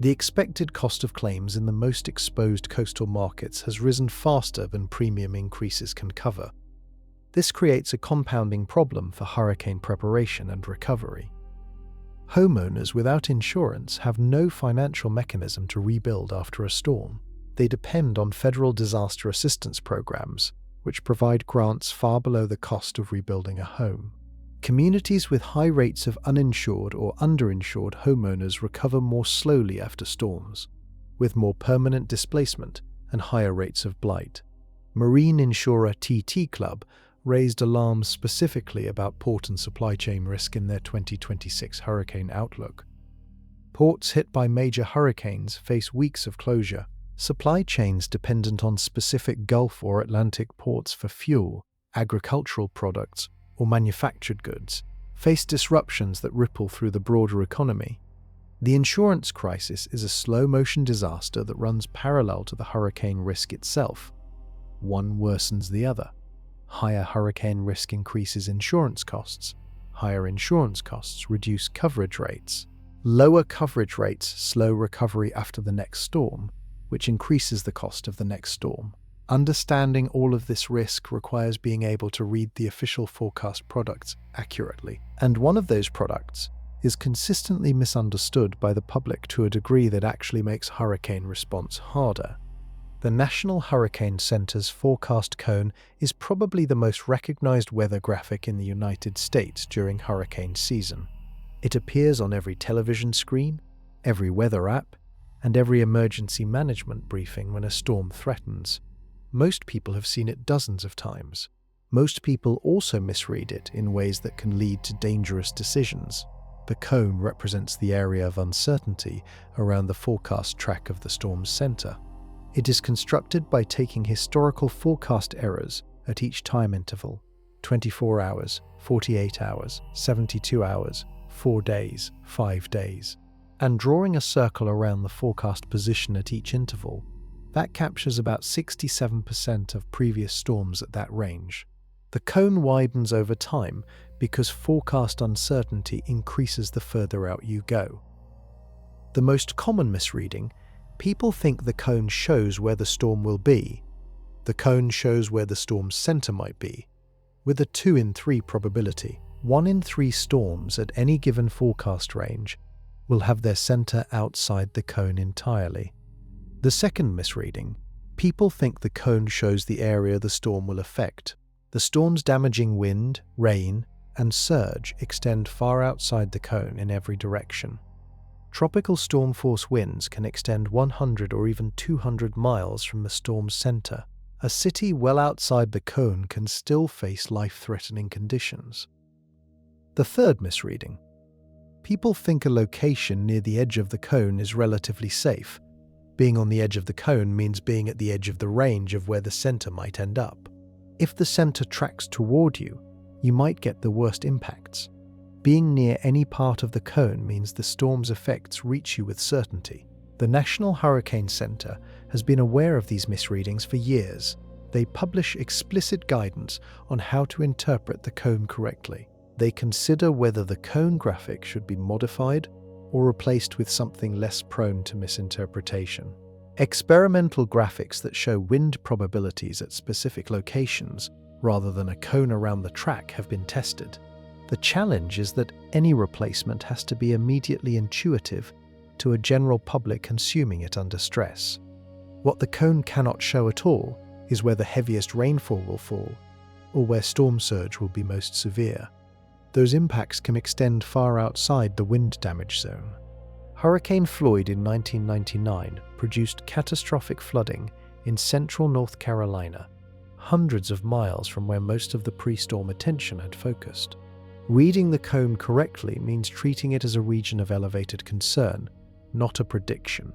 The expected cost of claims in the most exposed coastal markets has risen faster than premium increases can cover. This creates a compounding problem for hurricane preparation and recovery. Homeowners without insurance have no financial mechanism to rebuild after a storm. They depend on federal disaster assistance programs, which provide grants far below the cost of rebuilding a home. Communities with high rates of uninsured or underinsured homeowners recover more slowly after storms, with more permanent displacement and higher rates of blight. Marine insurer TT Club raised alarms specifically about port and supply chain risk in their 2026 hurricane outlook. Ports hit by major hurricanes face weeks of closure. Supply chains dependent on specific Gulf or Atlantic ports for fuel, agricultural products, or manufactured goods face disruptions that ripple through the broader economy. The insurance crisis is a slow-motion disaster that runs parallel to the hurricane risk itself. One worsens the other. Higher hurricane risk increases insurance costs. Higher insurance costs reduce coverage rates. Lower coverage rates slow recovery after the next storm, which increases the cost of the next storm. Understanding all of this risk requires being able to read the official forecast products accurately. And one of those products is consistently misunderstood by the public to a degree that actually makes hurricane response harder. The National Hurricane Center's forecast cone is probably the most recognized weather graphic in the United States during hurricane season. It appears on every television screen, every weather app, and every emergency management briefing when a storm threatens. Most people have seen it dozens of times. Most people also misread it in ways that can lead to dangerous decisions. The cone represents the area of uncertainty around the forecast track of the storm's center. It is constructed by taking historical forecast errors at each time interval, 24 hours, 48 hours, 72 hours, 4 days, 5 days, and drawing a circle around the forecast position at each interval. That captures about 67% of previous storms at that range. The cone widens over time because forecast uncertainty increases the further out you go. The most common misreading: people think the cone shows where the storm will be. The cone shows where the storm's center might be. With a 2 in 3 probability, 1 in 3 storms at any given forecast range will have their center outside the cone entirely. The second misreading: people think the cone shows the area the storm will affect. The storm's damaging wind, rain, and surge extend far outside the cone in every direction. Tropical storm force winds can extend 100 or even 200 miles from the storm's center. A city well outside the cone can still face life-threatening conditions. The third misreading: people think a location near the edge of the cone is relatively safe. Being on the edge of the cone means being at the edge of the range of where the center might end up. If the center tracks toward you, you might get the worst impacts. Being near any part of the cone means the storm's effects reach you with certainty. The National Hurricane Center has been aware of these misreadings for years. They publish explicit guidance on how to interpret the cone correctly. They consider whether the cone graphic should be modified or replaced with something less prone to misinterpretation. Experimental graphics that show wind probabilities at specific locations rather than a cone around the track have been tested. The challenge is that any replacement has to be immediately intuitive to a general public consuming it under stress. What the cone cannot show at all is where the heaviest rainfall will fall or where storm surge will be most severe. Those impacts can extend far outside the wind damage zone. Hurricane Floyd in 1999 produced catastrophic flooding in central North Carolina, hundreds of miles from where most of the pre-storm attention had focused. Reading the cone correctly means treating it as a region of elevated concern, not a prediction,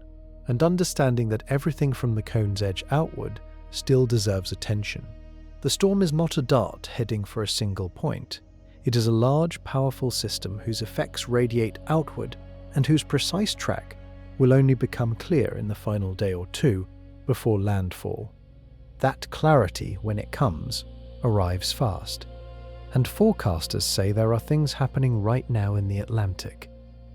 and understanding that everything from the cone's edge outward still deserves attention. The storm is not a dart heading for a single point. It is a large, powerful system whose effects radiate outward and whose precise track will only become clear in the final day or two before landfall. That clarity, when it comes, arrives fast. And forecasters say there are things happening right now in the Atlantic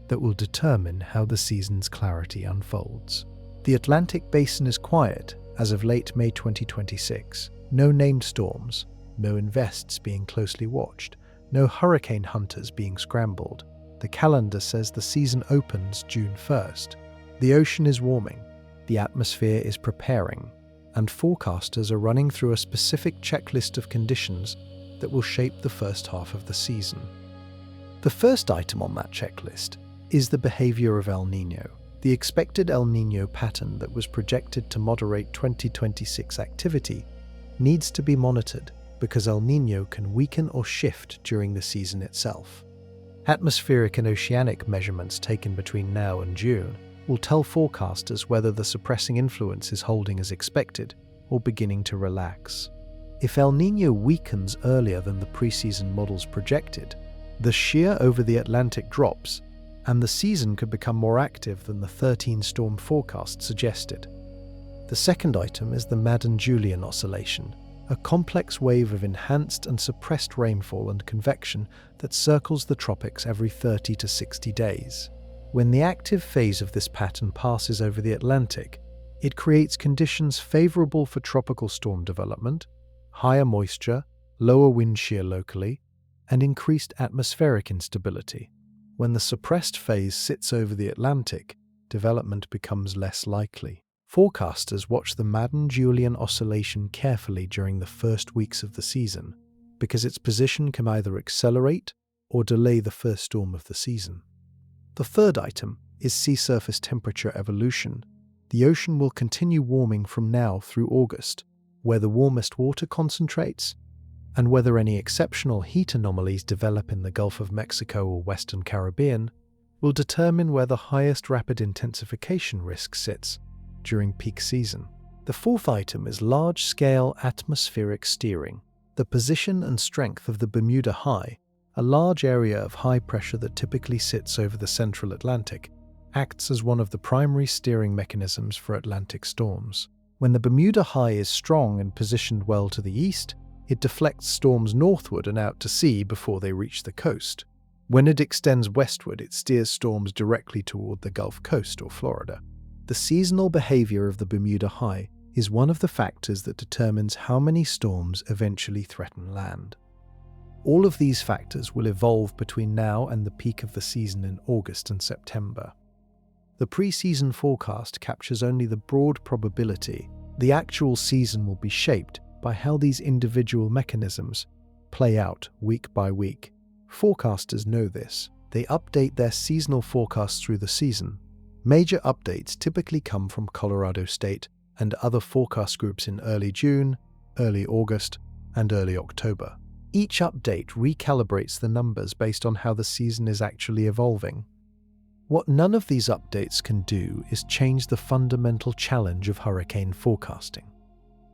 that will determine how the season's clarity unfolds. The Atlantic basin is quiet as of late May 2026. No named storms, no invests being closely watched, no hurricane hunters being scrambled. The calendar says the season opens June 1st. The ocean is warming, the atmosphere is preparing, and forecasters are running through a specific checklist of conditions that will shape the first half of the season. The first item on that checklist is the behavior of El Niño. The expected El Niño pattern that was projected to moderate 2026 activity needs to be monitored because El Niño can weaken or shift during the season itself. Atmospheric and oceanic measurements taken between now and June will tell forecasters whether the suppressing influence is holding as expected or beginning to relax. If El Niño weakens earlier than the preseason models projected, the shear over the Atlantic drops, and the season could become more active than the 13-storm forecast suggested. The second item is the Madden-Julian oscillation, a complex wave of enhanced and suppressed rainfall and convection that circles the tropics every 30 to 60 days. When the active phase of this pattern passes over the Atlantic, it creates conditions favorable for tropical storm development, higher moisture, lower wind shear locally, and increased atmospheric instability. When the suppressed phase sits over the Atlantic, development becomes less likely. Forecasters watch the Madden-Julian oscillation carefully during the first weeks of the season because its position can either accelerate or delay the first storm of the season. The third item is sea surface temperature evolution. The ocean will continue warming from now through August, where the warmest water concentrates, and whether any exceptional heat anomalies develop in the Gulf of Mexico or Western Caribbean will determine where the highest rapid intensification risk sits during peak season. The fourth item is large-scale atmospheric steering. The position and strength of the Bermuda High, a large area of high pressure that typically sits over the central Atlantic, acts as one of the primary steering mechanisms for Atlantic storms. When the Bermuda High is strong and positioned well to the east, it deflects storms northward and out to sea before they reach the coast. When it extends westward, it steers storms directly toward the Gulf Coast or Florida. The seasonal behavior of the Bermuda High is one of the factors that determines how many storms eventually threaten land. All of these factors will evolve between now and the peak of the season in August and September. The pre-season forecast captures only the broad probability. The actual season will be shaped by how these individual mechanisms play out week by week. Forecasters know this. They update their seasonal forecasts through the season. Major updates typically come from Colorado State and other forecast groups in early June, early August, and early October. Each update recalibrates the numbers based on how the season is actually evolving. What none of these updates can do is change the fundamental challenge of hurricane forecasting.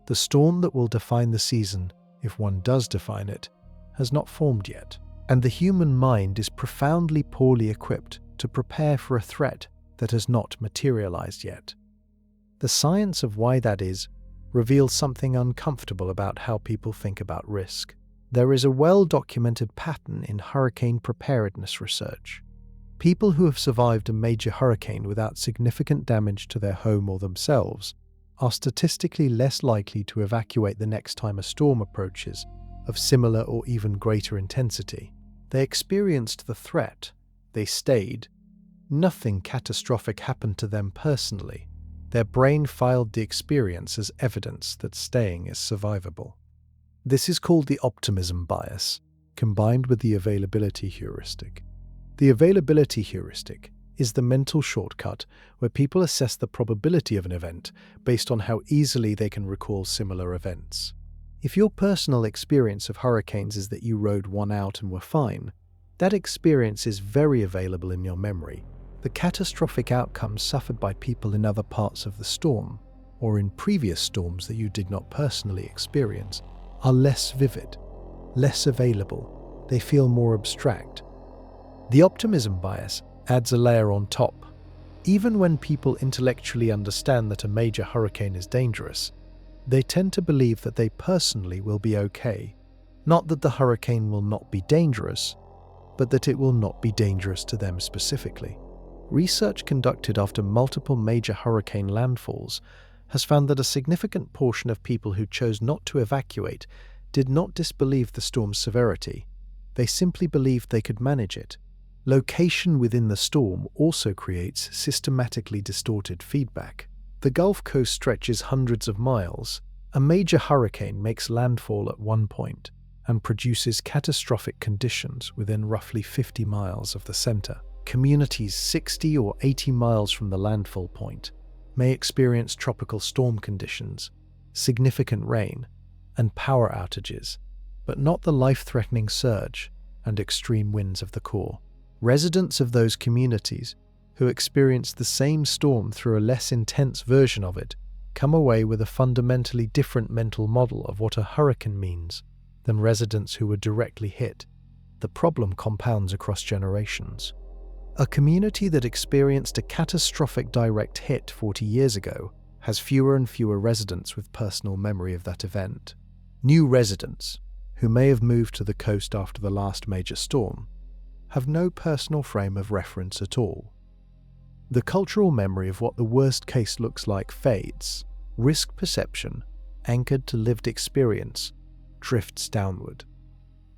The storm that will define the season, if one does define it, has not formed yet, and the human mind is profoundly poorly equipped to prepare for a threat that has not materialized yet. The science of why that is reveals something uncomfortable about how people think about risk. There is a well-documented pattern in hurricane preparedness research. People who have survived a major hurricane without significant damage to their home or themselves are statistically less likely to evacuate the next time a storm approaches of similar or even greater intensity. They experienced the threat. They stayed. Nothing catastrophic happened to them personally. Their brain filed the experience as evidence that staying is survivable. This is called the optimism bias, combined with the availability heuristic. The availability heuristic is the mental shortcut where people assess the probability of an event based on how easily they can recall similar events. If your personal experience of hurricanes is that you rode one out and were fine, that experience is very available in your memory. The catastrophic outcomes suffered by people in other parts of the storm, or in previous storms that you did not personally experience, are less vivid, less available. They feel more abstract. The optimism bias adds a layer on top. Even when people intellectually understand that a major hurricane is dangerous, they tend to believe that they personally will be okay. Not that the hurricane will not be dangerous, but that it will not be dangerous to them specifically. Research conducted after multiple major hurricane landfalls has found that a significant portion of people who chose not to evacuate did not disbelieve the storm's severity. They simply believed they could manage it. Location within the storm also creates systematically distorted feedback. The Gulf Coast stretches hundreds of miles. A major hurricane makes landfall at one point and produces catastrophic conditions within roughly 50 miles of the center. Communities 60 or 80 miles from the landfall point may experience tropical storm conditions, significant rain, and power outages, but not the life-threatening surge and extreme winds of the core. Residents of those communities who experience the same storm through a less intense version of it come away with a fundamentally different mental model of what a hurricane means than residents who were directly hit. The problem compounds across generations. A community that experienced a catastrophic direct hit 40 years ago has fewer and fewer residents with personal memory of that event. New residents, who may have moved to the coast after the last major storm, have no personal frame of reference at all. The cultural memory of what the worst case looks like fades. Risk perception, anchored to lived experience, drifts downward.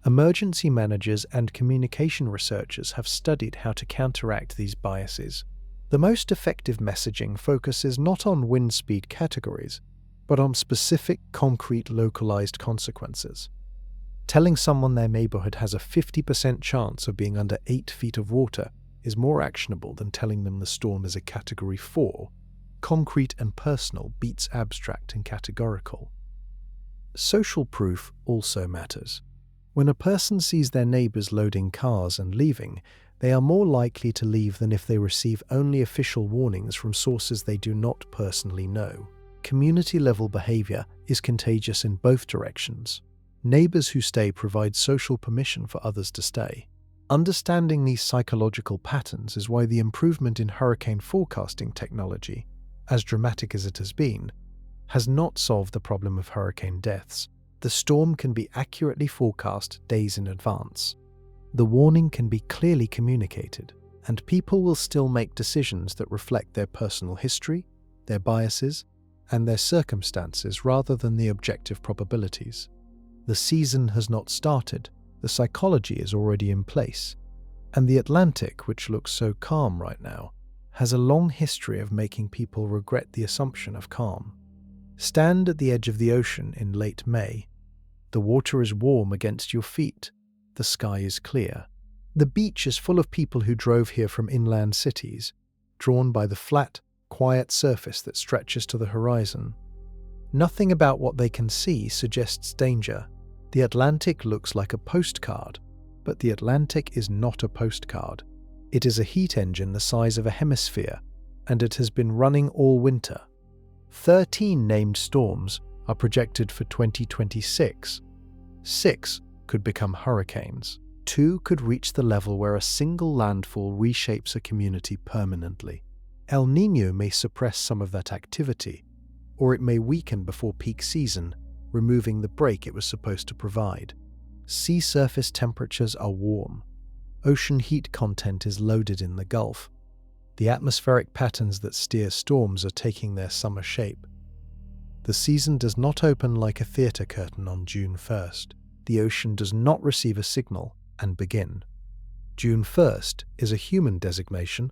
Emergency managers and communication researchers have studied how to counteract these biases. The most effective messaging focuses not on wind speed categories, but on specific, concrete, localized consequences. Telling someone their neighborhood has a 50% chance of being under 8 feet of water is more actionable than telling them the storm is a Category 4. Concrete and personal beats abstract and categorical. Social proof also matters. When a person sees their neighbors loading cars and leaving, they are more likely to leave than if they receive only official warnings from sources they do not personally know. Community-level behavior is contagious in both directions. Neighbors who stay provide social permission for others to stay. Understanding these psychological patterns is why the improvement in hurricane forecasting technology, as dramatic as it has been, has not solved the problem of hurricane deaths. The storm can be accurately forecast days in advance. The warning can be clearly communicated, and people will still make decisions that reflect their personal history, their biases, and their circumstances rather than the objective probabilities. The season has not started, the psychology is already in place, and the Atlantic, which looks so calm right now, has a long history of making people regret the assumption of calm. Stand at the edge of the ocean in late May. The water is warm against your feet. The sky is clear. The beach is full of people who drove here from inland cities, drawn by the flat, quiet surface that stretches to the horizon. Nothing about what they can see suggests danger. The Atlantic looks like a postcard, but the Atlantic is not a postcard. It is a heat engine the size of a hemisphere, and it has been running all winter. 13 named storms are projected for 2026. 6 could become hurricanes. 2 could reach the level where a single landfall reshapes a community permanently. El Niño may suppress some of that activity, or it may weaken before peak season, removing the break it was supposed to provide. Sea surface temperatures are warm. Ocean heat content is loaded in the Gulf. The atmospheric patterns that steer storms are taking their summer shape. The season does not open like a theatre curtain on June 1st. The ocean does not receive a signal and begin. June 1st is a human designation,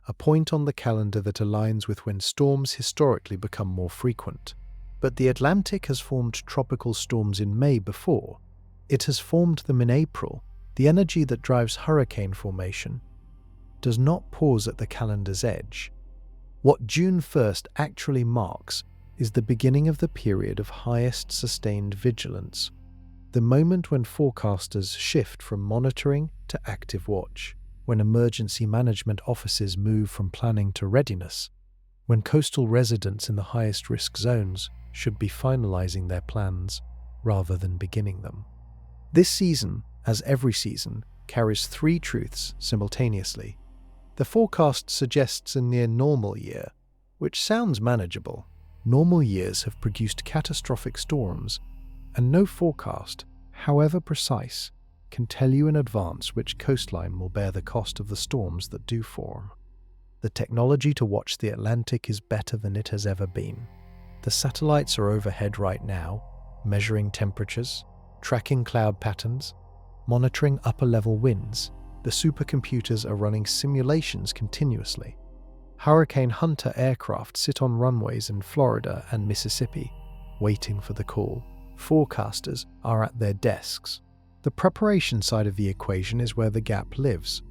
a point on the calendar that aligns with when storms historically become more frequent. But the Atlantic has formed tropical storms in May before. It has formed them in April. The energy that drives hurricane formation does not pause at the calendar's edge. What June 1st actually marks is the beginning of the period of highest sustained vigilance, the moment when forecasters shift from monitoring to active watch, when emergency management offices move from planning to readiness, when coastal residents in the highest risk zones should be finalizing their plans rather than beginning them. This season, as every season, carries 3 truths simultaneously. The forecast suggests a near normal year, which sounds manageable. Normal years have produced catastrophic storms, and no forecast, however precise, can tell you in advance which coastline will bear the cost of the storms that do form. The technology to watch the Atlantic is better than it has ever been. The satellites are overhead right now, measuring temperatures, tracking cloud patterns, monitoring upper-level winds. The supercomputers are running simulations continuously. Hurricane Hunter aircraft sit on runways in Florida and Mississippi, waiting for the call. Forecasters are at their desks. The preparation side of the equation is where the gap lives.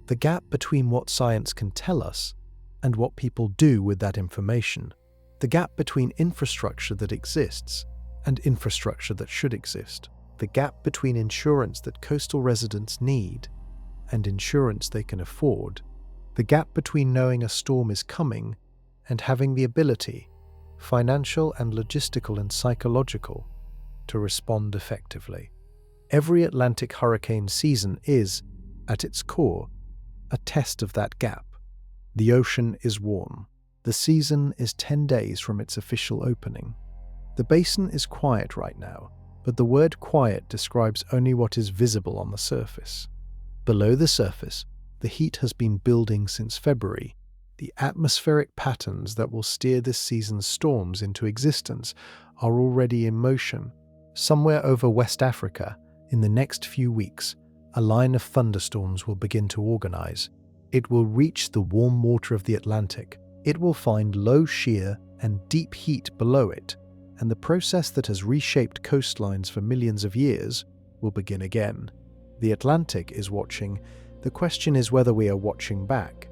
The gap between what science can tell us and what people do with that information. The gap between infrastructure that exists and infrastructure that should exist. The gap between insurance that coastal residents need and insurance they can afford. The gap between knowing a storm is coming and having the ability, financial and logistical and psychological, to respond effectively. Every Atlantic hurricane season is, at its core, a test of that gap. The ocean is warm. The season is 10 days from its official opening. The basin is quiet right now, but the word quiet describes only what is visible on the surface. Below the surface, the heat has been building since February. The atmospheric patterns that will steer this season's storms into existence are already in motion. Somewhere over West Africa, in the next few weeks, a line of thunderstorms will begin to organize. It will reach the warm water of the Atlantic. It will find low shear and deep heat below it, and the process that has reshaped coastlines for millions of years will begin again. The Atlantic is watching. The question is whether we are watching back.